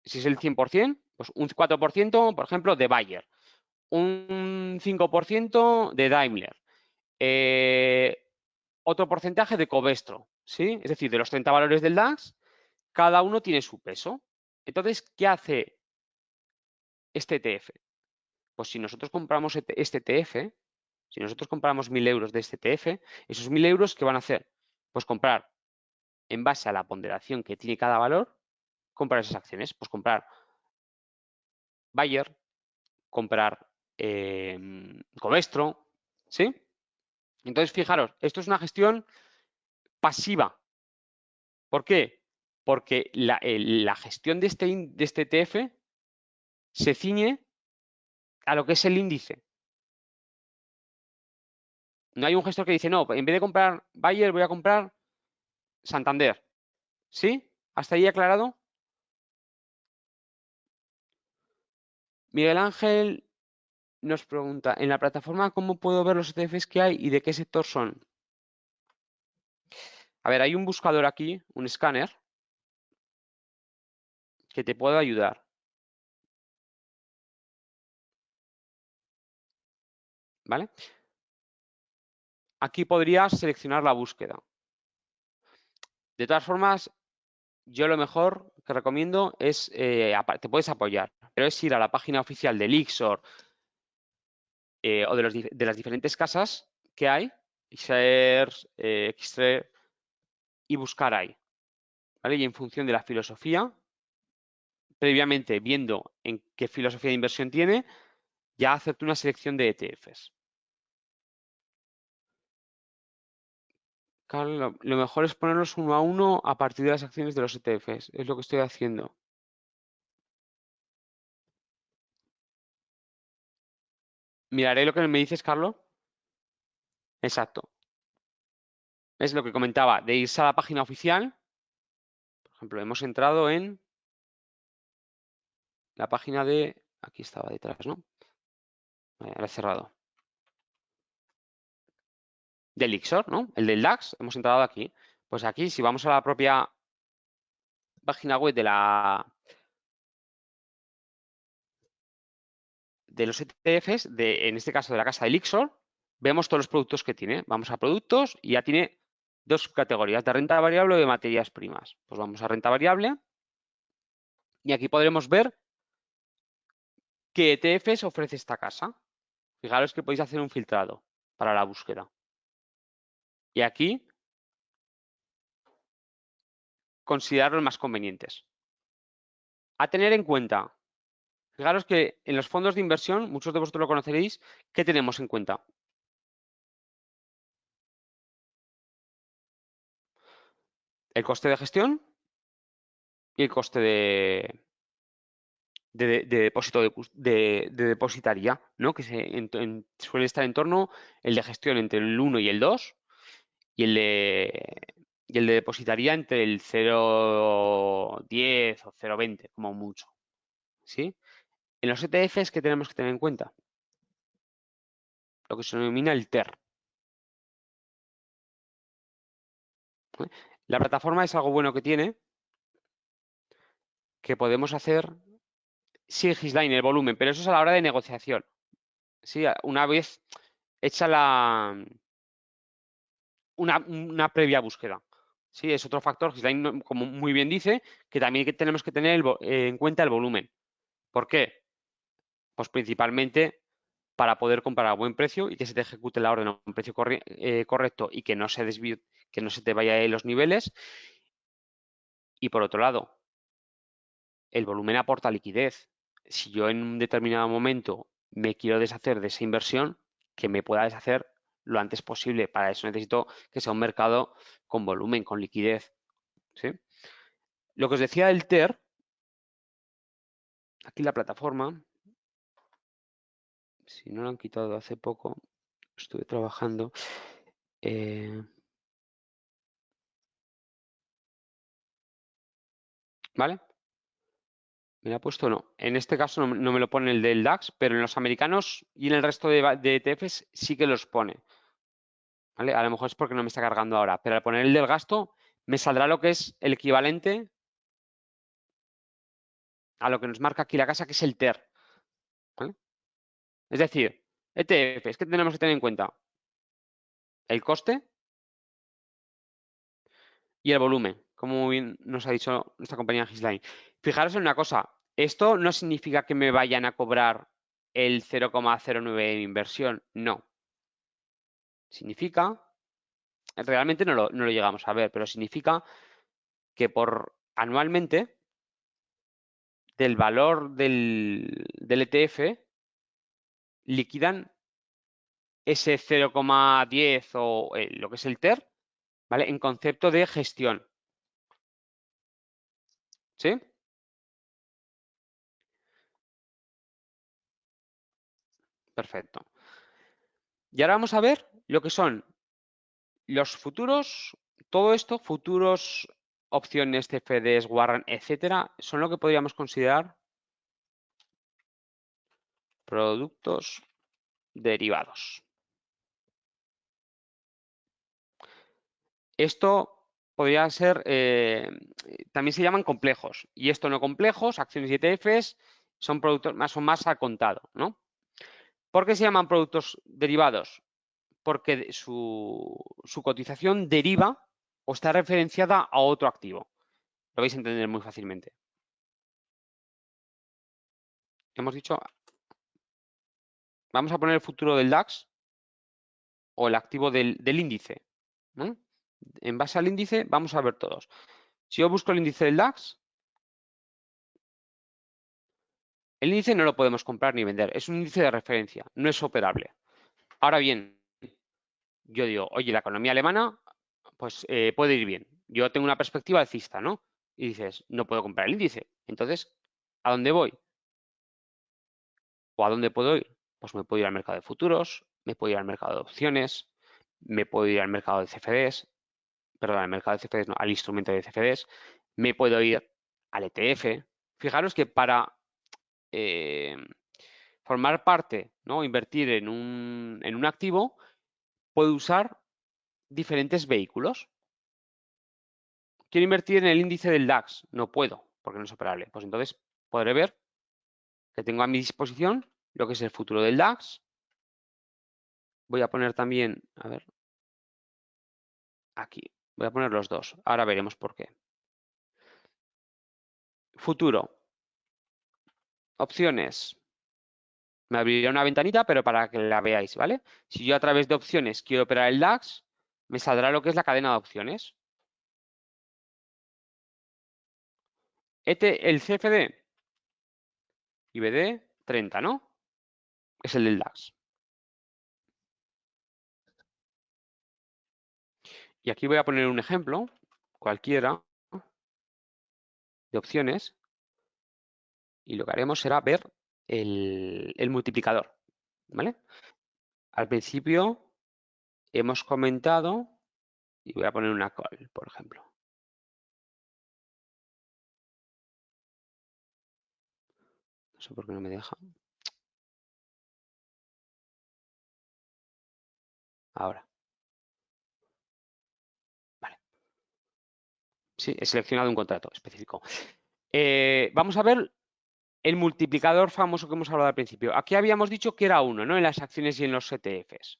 si es el 100%, pues un 4%, por ejemplo, de Bayer, un 5% de Daimler, otro porcentaje de Covestro, ¿sí? Es decir, de los 30 valores del DAX, cada uno tiene su peso. Entonces, ¿qué hace este ETF? Pues si nosotros compramos este ETF, si nosotros compramos 1.000 euros de este ETF, esos 1.000 euros, ¿qué van a hacer? Pues comprar, en base a la ponderación que tiene cada valor, comprar esas acciones. Pues comprar Bayer, comprar Covestro, ¿sí? Entonces, fijaros, esto es una gestión pasiva. ¿Por qué? Porque la gestión de este ETF se ciñe a lo que es el índice. No hay un gestor que dice, no, en vez de comprar Bayer, voy a comprar Santander. ¿Sí? ¿Hasta ahí aclarado? Miguel Ángel nos pregunta, en la plataforma, ¿cómo puedo ver los ETFs que hay y de qué sector son? A ver, hay un buscador aquí, un escáner, que te puede ayudar. ¿Vale? Aquí podrías seleccionar la búsqueda. De todas formas, yo lo mejor que recomiendo es, te puedes apoyar, pero es ir a la página oficial de Lixor o de las diferentes casas que hay, Xers, Xtreme, y buscar ahí. ¿Vale? Y en función de la filosofía, previamente viendo en qué filosofía de inversión tiene, ya hacerte una selección de ETFs. Claro, lo mejor es ponerlos uno a uno a partir de las acciones de los ETFs. Es lo que estoy haciendo. Miraré lo que me dices, Carlos. Exacto. Es lo que comentaba, de irse a la página oficial. Por ejemplo, hemos entrado en la página de... Aquí estaba detrás, ¿no? Vale, ahora he cerrado. Del Lixor, ¿no? El del DAX, hemos entrado aquí. Pues aquí, si vamos a la propia página web de los ETFs, en este caso de la casa de Lixor, vemos todos los productos que tiene. Vamos a productos y ya tiene dos categorías, de renta variable o de materias primas. Pues vamos a renta variable y aquí podremos ver qué ETFs ofrece esta casa. Fijaros que podéis hacer un filtrado para la búsqueda. Y aquí considerar los más convenientes. A tener en cuenta, fijaros que en los fondos de inversión, muchos de vosotros lo conoceréis, ¿qué tenemos en cuenta? El coste de gestión y el coste de depósito de depositaría, ¿no? Que suele estar en torno el de gestión entre el 1 y el 2 y el de depositaría entre el 0,10 o 0,20 como mucho, ¿sí? En los ETFs, ¿qué tenemos que tener en cuenta? Lo que se denomina el TER. ¿Vale? La plataforma es algo bueno que tiene, que podemos hacer, sí, Gisline, el volumen, pero eso es a la hora de negociación. ¿Sí? Una vez hecha una previa búsqueda. Sí, es otro factor. Gisline, como muy bien dice, que también tenemos que tener en cuenta el volumen. ¿Por qué? Pues principalmente para poder comprar a buen precio y que se te ejecute la orden a un precio correcto y que no se desvíe, que no se te vaya de los niveles. Y por otro lado, el volumen aporta liquidez. Si yo en un determinado momento me quiero deshacer de esa inversión, que me pueda deshacer lo antes posible. Para eso necesito que sea un mercado con volumen, con liquidez. ¿Sí? Lo que os decía del TER, aquí la plataforma, si no lo han quitado hace poco, estuve trabajando. ¿Vale? ¿Me lo ha puesto? No. En este caso no me lo pone el del DAX, pero en los americanos y en el resto de ETFs sí que los pone. ¿Vale? A lo mejor es porque no me está cargando ahora, pero al poner el del gasto me saldrá lo que es el equivalente a lo que nos marca aquí la casa, que es el TER. ¿Vale? Es decir, ETFs, ¿qué tenemos que tener en cuenta? El coste y el volumen, como muy bien nos ha dicho nuestra compañía Gisline. Fijaros en una cosa, esto no significa que me vayan a cobrar el 0,09 de inversión, no. Significa, realmente no lo llegamos a ver, pero significa que por anualmente del valor del ETF liquidan ese 0,10 o lo que es el TER, ¿vale? En concepto de gestión. ¿Sí? Perfecto. Y ahora vamos a ver lo que son los futuros, todo esto, futuros, opciones, CFDs, warrant, etcétera, son lo que podríamos considerar productos derivados. Esto podría ser, también se llaman complejos, y esto no complejos, acciones y ETFs, son productos son más al contado, ¿no? ¿Por qué se llaman productos derivados? Porque su cotización deriva o está referenciada a otro activo. Lo vais a entender muy fácilmente. Hemos dicho, vamos a poner el futuro del DAX o el activo del índice, ¿no? En base al índice vamos a ver todos. Si yo busco el índice del DAX, el índice no lo podemos comprar ni vender, es un índice de referencia, no es operable. Ahora bien, yo digo, oye, la economía alemana pues puede ir bien. Yo tengo una perspectiva alcista, ¿no? Y dices, no puedo comprar el índice. Entonces, ¿a dónde voy? ¿O a dónde puedo ir? Pues me puedo ir al mercado de futuros, me puedo ir al mercado de opciones, me puedo ir al mercado de CFDs, perdón, al mercado de CFDs, no, al instrumento de CFDs, me puedo ir al ETF. Fijaros que para formar parte, ¿no? Invertir en un activo, puedo usar diferentes vehículos. Quiero invertir en el índice del DAX, no puedo, porque no es operable. Pues entonces podré ver que tengo a mi disposición lo que es el futuro del DAX. Voy a poner también, a ver, aquí, voy a poner los dos. Ahora veremos por qué. Futuro. Opciones. Me abrirá una ventanita, pero para que la veáis, ¿vale? Si yo a través de opciones quiero operar el DAX, me saldrá lo que es la cadena de opciones. El CFD, IBD 30, ¿no? Es el del DAX. Y aquí voy a poner un ejemplo, cualquiera, de opciones. Y lo que haremos será ver el multiplicador, ¿vale? Al principio hemos comentado, y voy a poner una call, por ejemplo. No sé por qué no me deja. Ahora. Vale. Sí, he seleccionado un contrato específico. Vamos a ver el multiplicador famoso que hemos hablado al principio. Aquí habíamos dicho que era 1, ¿no? En las acciones y en los ETFs.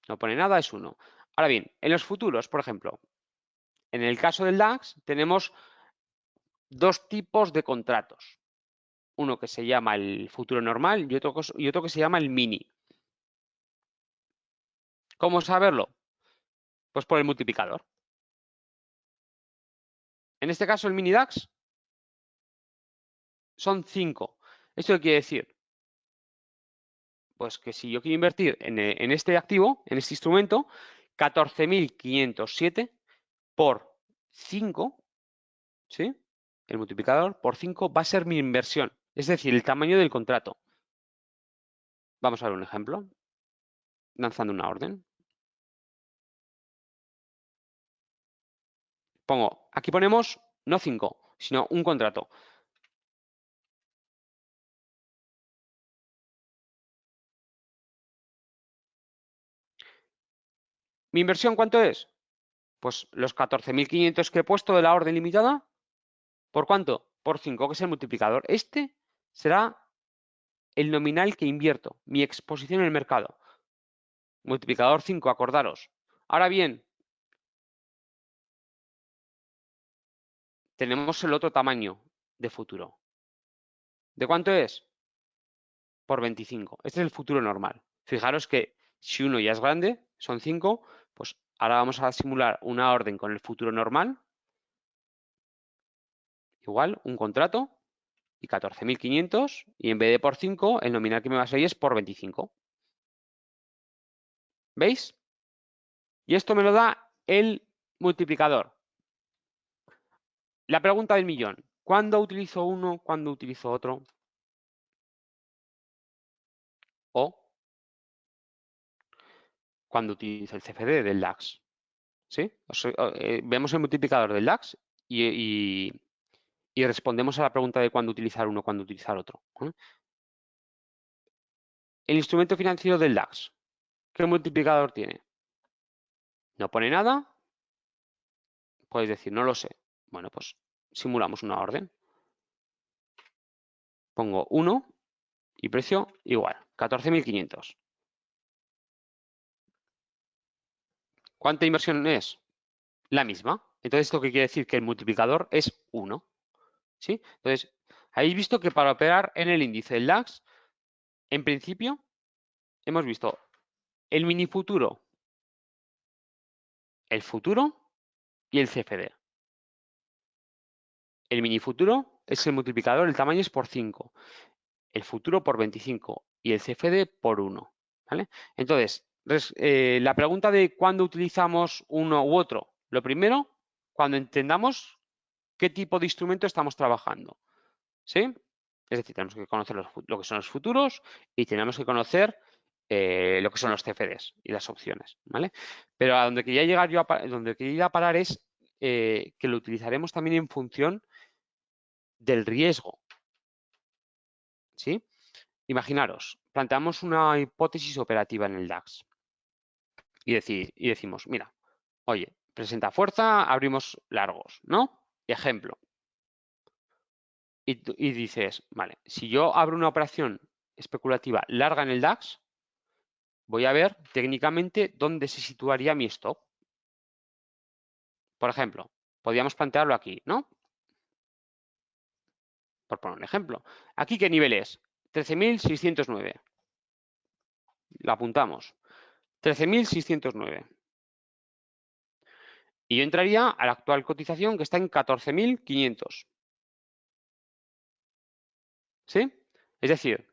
No pone nada, es 1. Ahora bien, en los futuros, por ejemplo, en el caso del DAX tenemos dos tipos de contratos. Uno que se llama el futuro normal y otro que se llama el mini. ¿Cómo saberlo? Pues por el multiplicador. En este caso, el mini DAX son 5. ¿Esto qué quiere decir? Pues que si yo quiero invertir en este activo, en este instrumento, 14.507 por 5, ¿sí? El multiplicador por 5 va a ser mi inversión, es decir, el tamaño del contrato. Vamos a ver un ejemplo, lanzando una orden. Aquí ponemos no 5, sino un contrato. ¿Mi inversión cuánto es? Pues los 14.500 que he puesto de la orden limitada. ¿Por cuánto? Por 5, que es el multiplicador. Este será el nominal que invierto, mi exposición en el mercado. Multiplicador 5, acordaros. Ahora bien, tenemos el otro tamaño de futuro. ¿De cuánto es? Por 25. Este es el futuro normal. Fijaros que si uno ya es grande, son 5, pues ahora vamos a simular una orden con el futuro normal. Igual, un contrato y 14.500 y en vez de por 5, el nominal que me va a salir es por 25. ¿Veis? Y esto me lo da el multiplicador. La pregunta del millón. ¿Cuándo utilizo uno? ¿Cuándo utilizo otro? O cuando utilizo el CFD del DAX. ¿Sí? Vemos el multiplicador del DAX y respondemos a la pregunta de cuándo utilizar uno, cuándo utilizar otro. El instrumento financiero del DAX, ¿qué multiplicador tiene? No pone nada. Podéis decir, no lo sé. Bueno, pues simulamos una orden. Pongo 1 y precio igual, 14.500. ¿Cuánta inversión es? La misma. Entonces, ¿esto qué quiere decir? Que el multiplicador es 1. ¿Sí? Entonces, habéis visto que para operar en el índice del DAX, en principio, hemos visto el mini futuro, el futuro y el CFD. El mini futuro es el multiplicador, el tamaño es por 5. El futuro por 25 y el CFD por 1. ¿Vale? Entonces, la pregunta de cuándo utilizamos uno u otro. Lo primero, cuando entendamos qué tipo de instrumento estamos trabajando. ¿Sí? Es decir, tenemos que conocer lo que son los futuros y tenemos que conocer lo que son los CFDs y las opciones. ¿Vale? Pero a donde quería llegar yo donde quería parar es que lo utilizaremos también en función del riesgo. ¿Sí? Imaginaros, planteamos una hipótesis operativa en el DAX y decimos, mira, oye, presenta fuerza, abrimos largos, ¿no? Ejemplo. Y dices, vale, si yo abro una operación especulativa larga en el DAX, voy a ver técnicamente dónde se situaría mi stop. Por ejemplo, podríamos plantearlo aquí, ¿no? Por poner un ejemplo. ¿Aquí qué nivel es? 13.609. La apuntamos. 13.609. Y yo entraría a la actual cotización que está en 14.500. ¿Sí? Es decir,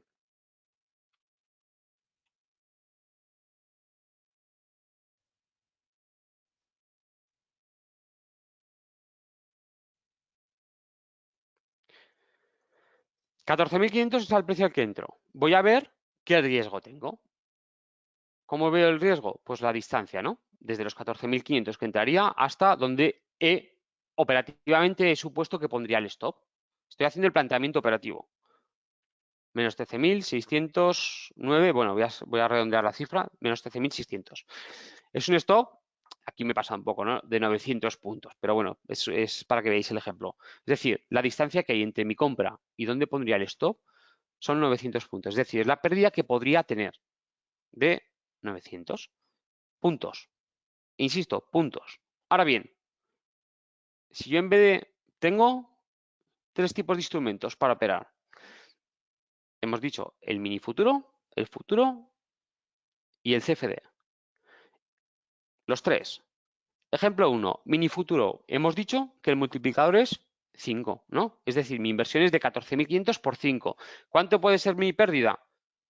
$14.500 es el precio al que entro. Voy a ver qué riesgo tengo. ¿Cómo veo el riesgo? Pues la distancia, ¿no? Desde los 14.500 que entraría hasta donde operativamente he supuesto que pondría el stop. Estoy haciendo el planteamiento operativo. Menos 13.609, bueno, voy a redondear la cifra, menos 13.600. Es un stop, aquí me pasa un poco, ¿no? De 900 puntos, pero bueno, es para que veáis el ejemplo. Es decir, la distancia que hay entre mi compra y donde pondría el stop son 900 puntos. Es decir, es la pérdida que podría tener de 900. puntos. Insisto, puntos. Ahora bien, si yo en vez de... Tengo 3 tipos de instrumentos para operar. Hemos dicho el mini futuro, el futuro y el CFD. Los 3. Ejemplo 1, mini futuro. Hemos dicho que el multiplicador es 5, ¿no? Es decir, mi inversión es de 14.500 por 5. ¿Cuánto puede ser mi pérdida?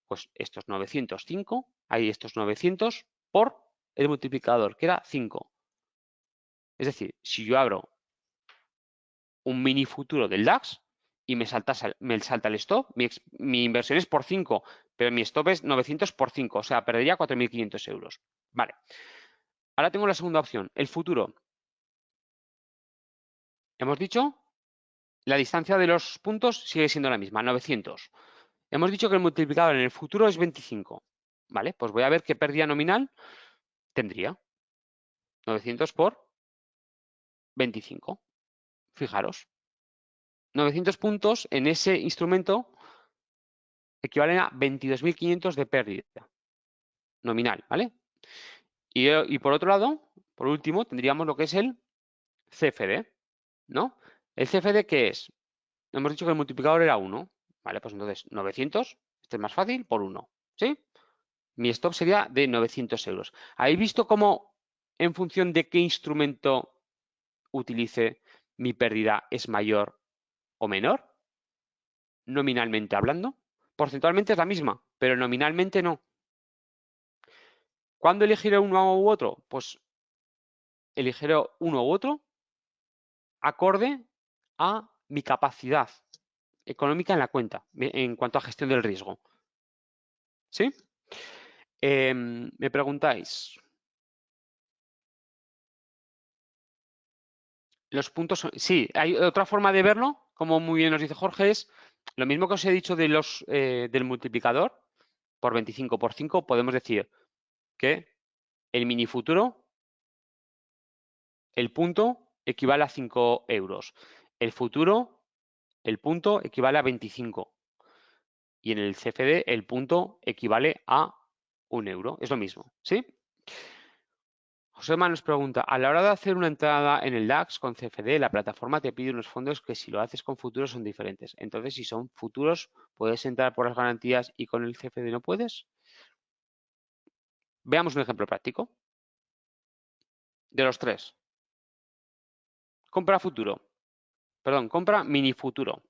Pues estos 905, hay estos 900 por el multiplicador, que era 5. Es decir, si yo abro un mini futuro del DAX y me salta el stop, mi inversión es por 5, pero mi stop es 900 por 5, o sea, perdería 4.500 euros. Vale. Ahora tengo la segunda opción, el futuro. Hemos dicho, la distancia de los puntos sigue siendo la misma, 900. Hemos dicho que el multiplicador en el futuro es 25. Vale, pues voy a ver qué pérdida nominal tendría. 900 por 25. Fijaros. 900 puntos en ese instrumento equivalen a 22.500 de pérdida nominal, ¿vale? Y por otro lado, por último, tendríamos lo que es el CFD, ¿no? ¿El CFD qué es? Hemos dicho que el multiplicador era 1, ¿vale? Pues entonces 900, este es más fácil, por 1, ¿sí? Mi stop sería de 900 euros. ¿Habéis visto cómo en función de qué instrumento utilice mi pérdida es mayor o menor? Nominalmente hablando. Porcentualmente es la misma, pero nominalmente no. ¿Cuándo elegiré uno u otro? Pues elegiré uno u otro acorde a mi capacidad económica en la cuenta, en cuanto a gestión del riesgo. ¿Sí? Me preguntáis, los puntos, sí, hay otra forma de verlo, como muy bien nos dice Jorge, es lo mismo que os he dicho de del multiplicador por 25 por 5, podemos decir que el mini futuro, el punto equivale a 5 euros. El futuro, el punto equivale a 25. Y en el CFD, el punto equivale a 1 euro. Es lo mismo, ¿sí? Josema nos pregunta, a la hora de hacer una entrada en el DAX con CFD, la plataforma te pide unos fondos que si lo haces con futuros son diferentes. Entonces, si son futuros, ¿puedes entrar por las garantías y con el CFD no puedes? Veamos un ejemplo práctico. De los 3. Compra futuro. Perdón, compra mini futuro.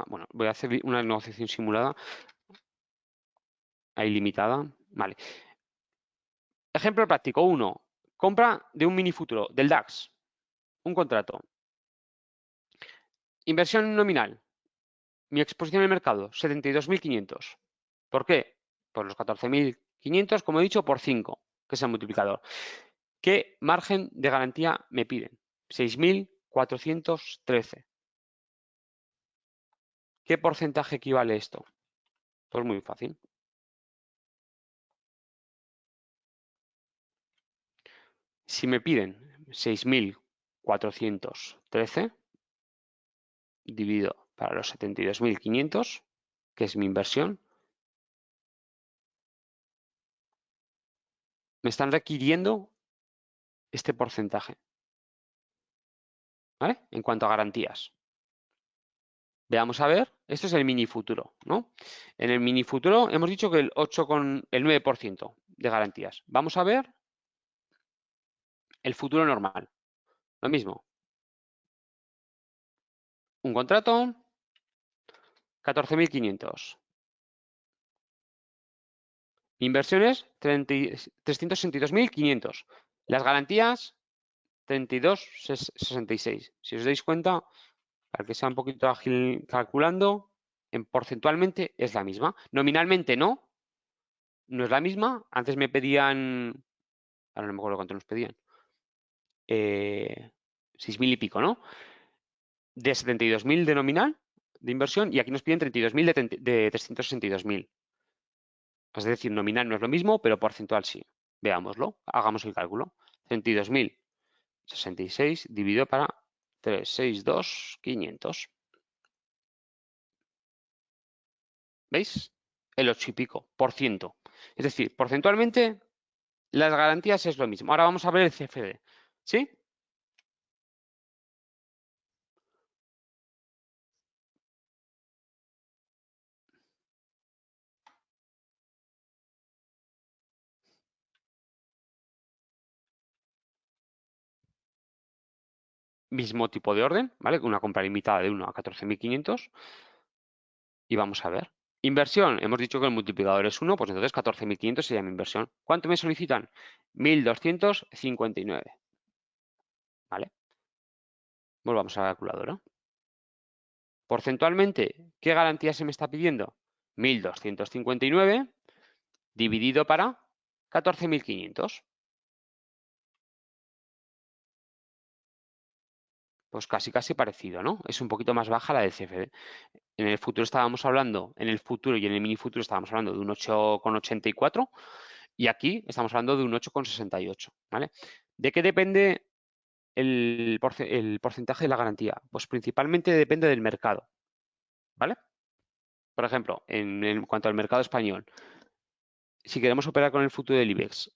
Bueno, voy a hacer una negociación simulada. Ahí limitada. Vale. Ejemplo práctico 1. Compra de un mini futuro, del DAX. Un contrato. Inversión nominal. Mi exposición en el mercado, 72.500. ¿Por qué? Por los 14.500, como he dicho, por 5, que es el multiplicador. ¿Qué margen de garantía me piden? 6.413. ¿Qué porcentaje equivale esto? Pues muy fácil. Si me piden 6.413 dividido para los 72.500, que es mi inversión, me están requiriendo este porcentaje, ¿vale? En cuanto a garantías. Veamos a ver, esto es el mini futuro, ¿no? En el mini futuro hemos dicho que el 9% de garantías. Vamos a ver el futuro normal. Lo mismo. Un contrato, 14.500. Inversiones, 362.500. Las garantías, 32,66. Si os dais cuenta, para que sea un poquito ágil calculando, porcentualmente es la misma. Nominalmente no es la misma. Antes me pedían, ahora no me acuerdo cuánto nos pedían, 6.000 y pico, ¿no? De 72.000 de nominal de inversión y aquí nos piden 32.000 de 362.000. Es decir, nominal no es lo mismo, pero porcentual sí. Veámoslo, hagamos el cálculo. 32.066 dividido para 362, 500. ¿Veis? El 8 y pico por ciento. Es decir, porcentualmente las garantías es lo mismo. Ahora vamos a ver el CFD. ¿Sí? Mismo tipo de orden, ¿vale? Una compra limitada de 1 a 14.500. Y vamos a ver. Inversión. Hemos dicho que el multiplicador es 1, pues entonces 14.500 sería mi inversión. ¿Cuánto me solicitan? 1.259. ¿Vale? Volvamos a la calculadora. Porcentualmente, ¿qué garantía se me está pidiendo? 1.259 dividido para 14.500. Pues casi parecido, ¿no? Es un poquito más baja la del CFD. En el futuro estábamos hablando, en el futuro y en el mini futuro estábamos hablando de un 8,84 y aquí estamos hablando de un 8,68, ¿vale? ¿De qué depende el porcentaje de la garantía? Pues principalmente depende del mercado, ¿vale? Por ejemplo, en cuanto al mercado español, si queremos operar con el futuro del IBEX,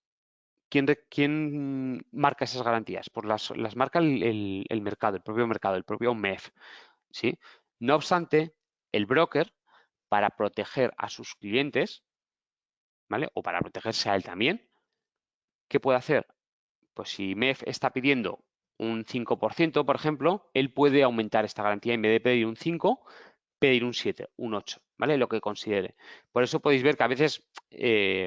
¿quién marca esas garantías? Pues las marca el mercado, el propio MEF, ¿sí? No obstante, el broker, para proteger a sus clientes, ¿vale? O para protegerse a él también, ¿qué puede hacer? Pues si MEF está pidiendo un 5%, por ejemplo, él puede aumentar esta garantía en vez de pedir un 5, pedir un 7, un 8, ¿vale? Lo que considere. Por eso podéis ver que a veces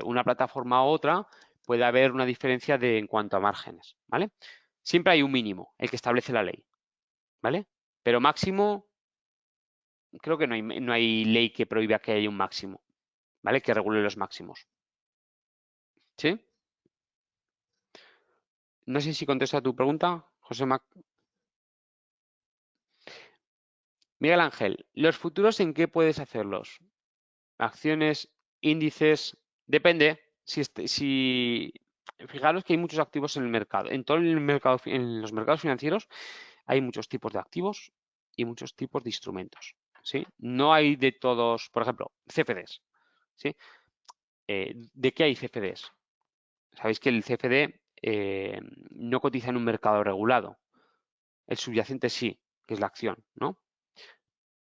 una plataforma u otra puede haber una diferencia en cuanto a márgenes, ¿vale? Siempre hay un mínimo, el que establece la ley, ¿vale? Pero máximo, creo que no hay ley que prohíba que haya un máximo, ¿vale? Que regule los máximos. ¿Sí? No sé si contesta a tu pregunta, José Mac. Miguel Ángel, ¿los futuros en qué puedes hacerlos? Acciones, índices, depende. Fijaros que hay muchos activos en el mercado. En todo el mercado, en los mercados financieros hay muchos tipos de activos y muchos tipos de instrumentos. ¿Sí? No hay de todos, por ejemplo, CFDs. ¿Sí? ¿De qué hay CFDs? Sabéis que el CFD no cotiza en un mercado regulado. El subyacente sí, que es la acción, ¿no?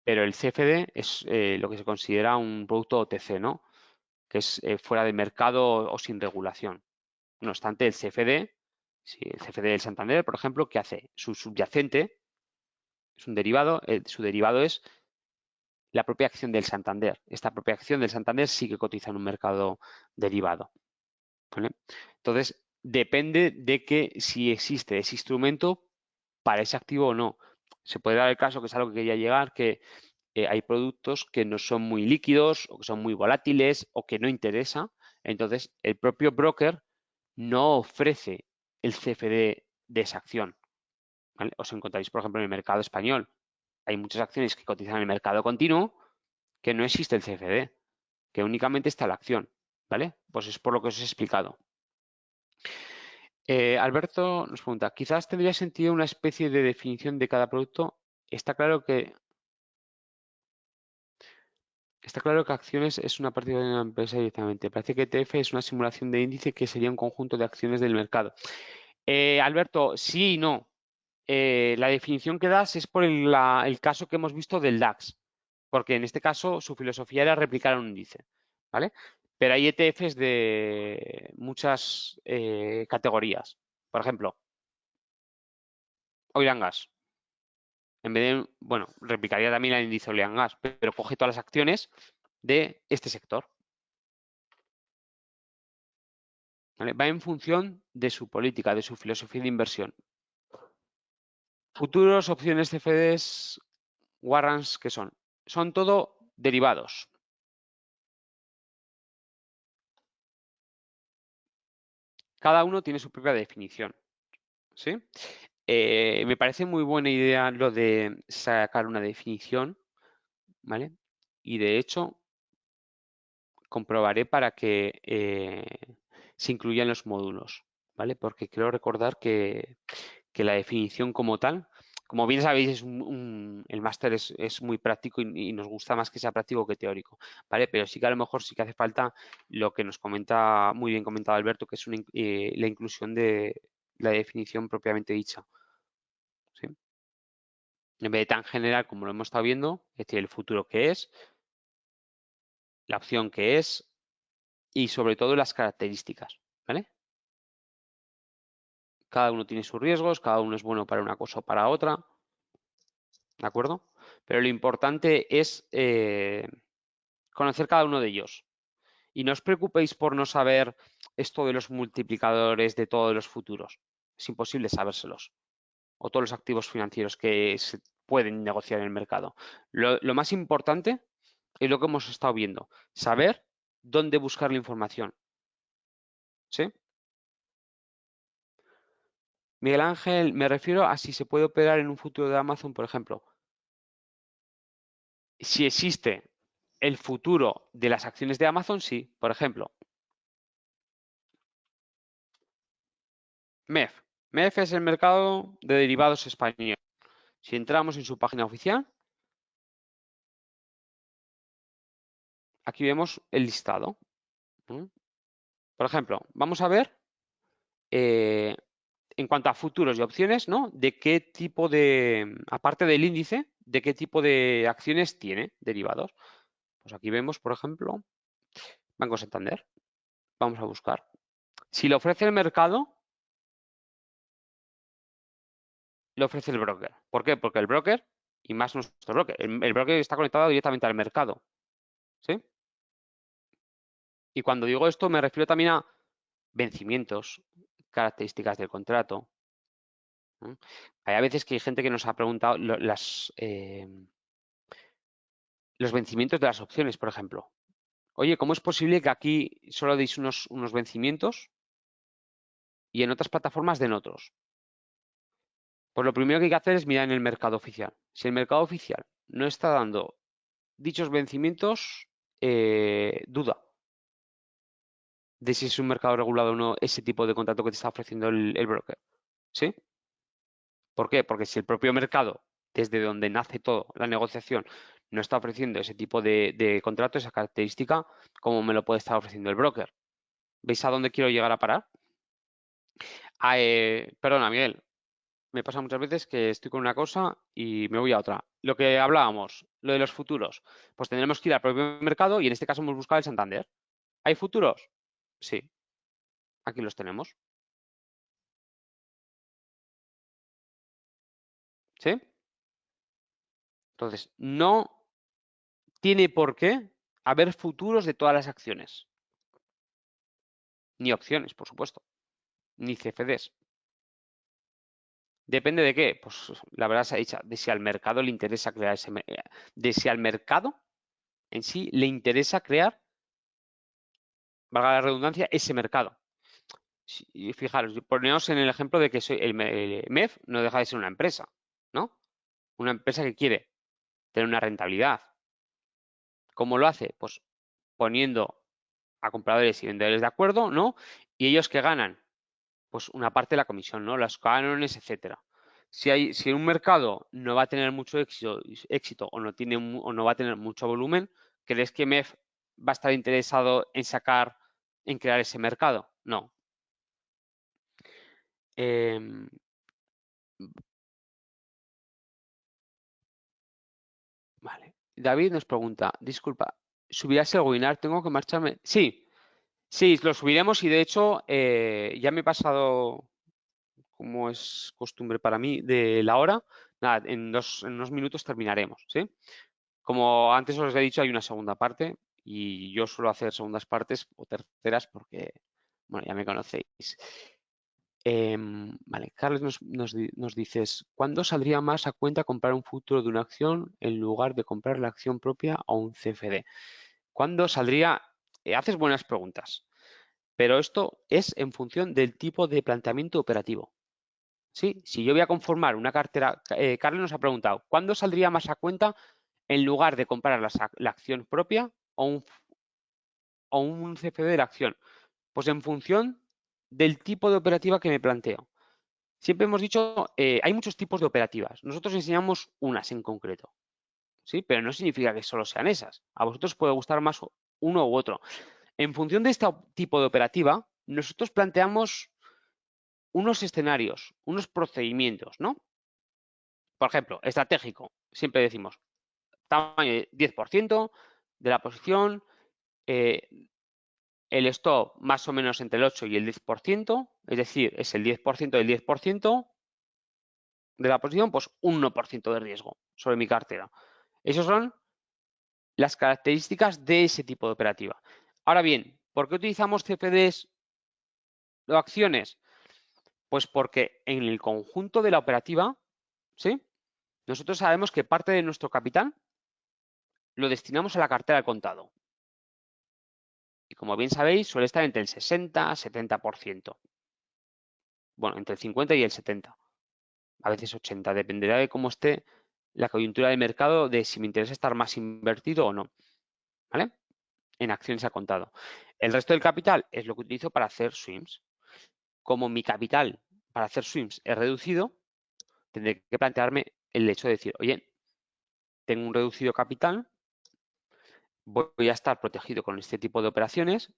Pero el CFD es lo que se considera un producto OTC, ¿no? Que es fuera de mercado o sin regulación. No obstante, el CFD, si el CFD del Santander, por ejemplo, ¿qué hace? Su subyacente es un derivado, su derivado es la propia acción del Santander. Esta propia acción del Santander sí que cotiza en un mercado derivado, ¿vale? Entonces, depende de que si existe ese instrumento para ese activo o no. Se puede dar el caso, que es algo que quería llegar, que hay productos que no son muy líquidos o que son muy volátiles o que no interesa. Entonces, el propio broker no ofrece el CFD de esa acción, ¿vale? Os encontráis, por ejemplo, en el mercado español. Hay muchas acciones que cotizan en el mercado continuo que no existe el CFD, que únicamente está la acción, ¿vale? Pues es por lo que os he explicado. Alberto nos pregunta, quizás tendría sentido una especie de definición de cada producto. Está claro que acciones es una partida de una empresa directamente. Parece que ETF es una simulación de índice que sería un conjunto de acciones del mercado. Alberto, sí y no. La definición que das es por el caso que hemos visto del DAX, porque en este caso su filosofía era replicar un índice, ¿vale? Pero hay ETFs de muchas categorías. Por ejemplo, Oil and Gas. En vez de, bueno, replicaría también el índice Oil and Gas, pero coge todas las acciones de este sector. ¿Vale? Va en función de su política, de su filosofía de inversión. Futuros, opciones, CFDs, warrants, ¿qué son? Son todo derivados. Cada uno tiene su propia definición. ¿Sí? Me parece muy buena idea lo de sacar una definición, ¿vale? Y de hecho, comprobaré para que se incluyan los módulos, ¿vale? Porque quiero recordar que la definición como tal Como bien sabéis, el máster es muy práctico y nos gusta más que sea práctico que teórico, ¿vale? Pero sí que a lo mejor sí que hace falta lo que nos comenta, muy bien comentado Alberto, que es la inclusión de la definición propiamente dicha, ¿sí? En vez de tan general como lo hemos estado viendo, es decir, el futuro que es, la opción que es y sobre todo las características, ¿vale? Cada uno tiene sus riesgos, cada uno es bueno para una cosa o para otra, ¿de acuerdo? Pero lo importante es conocer cada uno de ellos. Y no os preocupéis por no saber esto de los multiplicadores de todos los futuros. Es imposible sabérselos. O todos los activos financieros que se pueden negociar en el mercado. Lo más importante es lo que hemos estado viendo. Saber dónde buscar la información. ¿Sí? Miguel Ángel, me refiero a si se puede operar en un futuro de Amazon, por ejemplo. Si existe el futuro de las acciones de Amazon, sí. Por ejemplo, MEF. MEF es el mercado de derivados español. Si entramos en su página oficial, aquí vemos el listado. Por ejemplo, vamos a ver eh, en cuanto a futuros y opciones, ¿no? De qué tipo de, aparte del índice, de qué tipo de acciones tiene derivados. Pues aquí vemos, por ejemplo, Banco Santander. Vamos a buscar. Si lo ofrece el mercado, lo ofrece el broker. ¿Por qué? Porque el broker, y más nuestro broker, el broker está conectado directamente al mercado. ¿Sí? Y cuando digo esto me refiero también a vencimientos, características del contrato. Hay a veces que hay gente que nos ha preguntado los vencimientos de las opciones, por ejemplo. Oye, ¿cómo es posible que aquí solo deis unos vencimientos y en otras plataformas den otros? Pues lo primero que hay que hacer es mirar en el mercado oficial. Si el mercado oficial no está dando dichos vencimientos, duda de si es un mercado regulado o no ese tipo de contrato que te está ofreciendo el broker. ¿Sí? ¿Por qué? Porque si el propio mercado, desde donde nace todo, la negociación, no está ofreciendo ese tipo de contrato, esa característica, ¿cómo me lo puede estar ofreciendo el broker? ¿Veis a dónde quiero llegar a parar? Perdona, Miguel, me pasa muchas veces que estoy con una cosa y me voy a otra. Lo que hablábamos, lo de los futuros, pues tendremos que ir al propio mercado y en este caso hemos buscado el Santander. ¿Hay futuros? Sí, aquí los tenemos. ¿Sí? Entonces, no tiene por qué haber futuros de todas las acciones. Ni opciones, por supuesto. Ni CFDs. ¿Depende de qué? Pues la verdad se ha dicho, de si al mercado le interesa crear de si al mercado en sí le interesa crear, valga la redundancia, ese mercado. Y fijaros, ponemos en el ejemplo de que el MEF no deja de ser una empresa, ¿no? Una empresa que quiere tener una rentabilidad. ¿Cómo lo hace? Pues poniendo a compradores y vendedores de acuerdo, ¿no? Y ellos que ganan, pues una parte de la comisión, ¿no? Los cánones, etcétera. Si un mercado no va a tener mucho éxito o no va a tener mucho volumen, ¿crees que MEF va a estar interesado en crear ese mercado? No. Em, vale. David nos pregunta, disculpa, ¿subirás el webinar? Tengo que marcharme. Sí, sí, lo subiremos y de hecho ya me he pasado, como es costumbre para mí, de la hora. Nada, en unos minutos terminaremos, ¿sí? Como antes os he dicho, hay una segunda parte y yo suelo hacer segundas partes o terceras porque, bueno, ya me conocéis. Vale, Carlos nos dices, ¿cuándo saldría más a cuenta comprar un futuro de una acción en lugar de comprar la acción propia o un CFD? ¿Cuándo saldría? Haces buenas preguntas, pero esto es en función del tipo de planteamiento operativo. ¿Sí? Si yo voy a conformar una cartera, Carlos nos ha preguntado, ¿cuándo saldría más a cuenta en lugar de comprar la acción propia o un CFD de la acción? Pues en función del tipo de operativa que me planteo. siempre hemos dicho, hay muchos tipos de operativas. Nosotros enseñamos unas en concreto, ¿sí? Pero no significa que solo sean esas. A vosotros puede gustar más uno u otro. En función de este tipo de operativa, nosotros planteamos unos escenarios, unos procedimientos, ¿no? Por ejemplo, estratégico. Siempre decimos, tamaño 10% de la posición, el stop más o menos entre el 8 y el 10%, es decir, es el 10% del 10% de la posición, pues un 1% de riesgo sobre mi cartera. Esas son las características de ese tipo de operativa. Ahora bien, ¿por qué utilizamos CFDs o acciones? Pues porque en el conjunto de la operativa, ¿sí? Nosotros sabemos que parte de nuestro capital lo destinamos a la cartera al contado. Y como bien sabéis, suele estar entre el 60-70%. Bueno, entre el 50 y el 70. A veces 80. Dependerá de cómo esté la coyuntura de mercado, de si me interesa estar más invertido o no. ¿Vale? En acciones a contado. El resto del capital es lo que utilizo para hacer swims. Como mi capital para hacer swims es reducido, tendré que plantearme el hecho de decir, oye, tengo un reducido capital, voy a estar protegido con este tipo de operaciones,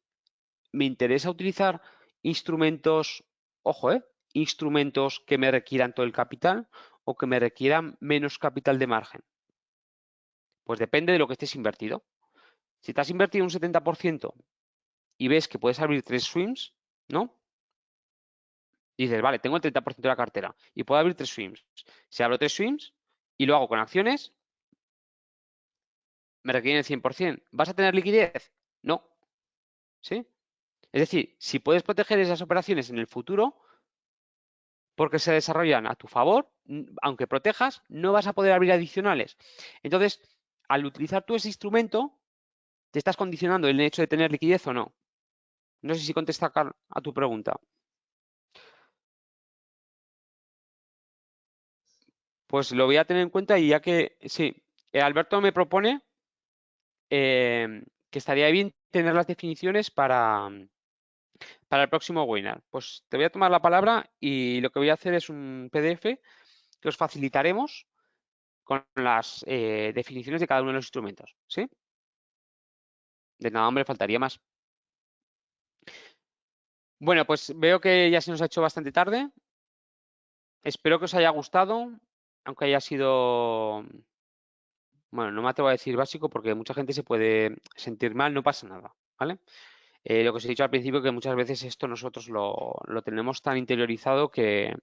me interesa utilizar instrumentos, ojo, instrumentos que me requieran todo el capital o que me requieran menos capital de margen. Pues depende de lo que estés invertido. Si estás invertido un 70% y ves que puedes abrir 3 swims, ¿no? Y dices, vale, tengo el 30% de la cartera y puedo abrir 3 swims. Si abro 3 swims y lo hago con acciones, me requieren el 100%. ¿Vas a tener liquidez? No. ¿Sí? Es decir, si puedes proteger esas operaciones en el futuro, porque se desarrollan a tu favor, aunque protejas, no vas a poder abrir adicionales. Entonces, al utilizar tú ese instrumento, te estás condicionando el hecho de tener liquidez o no. No sé si contesta a tu pregunta. Pues lo voy a tener en cuenta y ya que, sí, Alberto me propone que estaría bien tener las definiciones para el próximo webinar. Pues te voy a tomar la palabra y lo que voy a hacer es un PDF que os facilitaremos con las definiciones de cada uno de los instrumentos. ¿Sí? De nada, hombre, faltaría más. Bueno, pues veo que ya se nos ha hecho bastante tarde. Espero que os haya gustado, aunque haya sido, bueno, no me atrevo a decir básico porque mucha gente se puede sentir mal, no pasa nada, ¿vale? Lo que os he dicho al principio, que muchas veces esto nosotros lo tenemos tan interiorizado que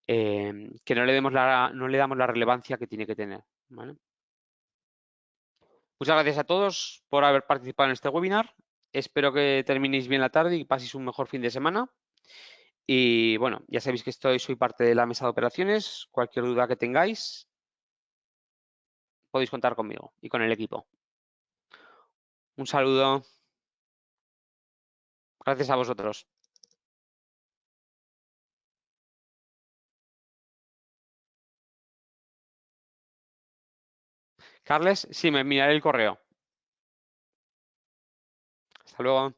no le damos la relevancia que tiene que tener, ¿vale? Muchas gracias a todos por haber participado en este webinar. Espero que terminéis bien la tarde y paséis un mejor fin de semana. Y bueno, ya sabéis que soy parte de la mesa de operaciones. Cualquier duda que tengáis, podéis contar conmigo y con el equipo. Un saludo. Gracias a vosotros. Carles, sí, me enviaré el correo. Hasta luego.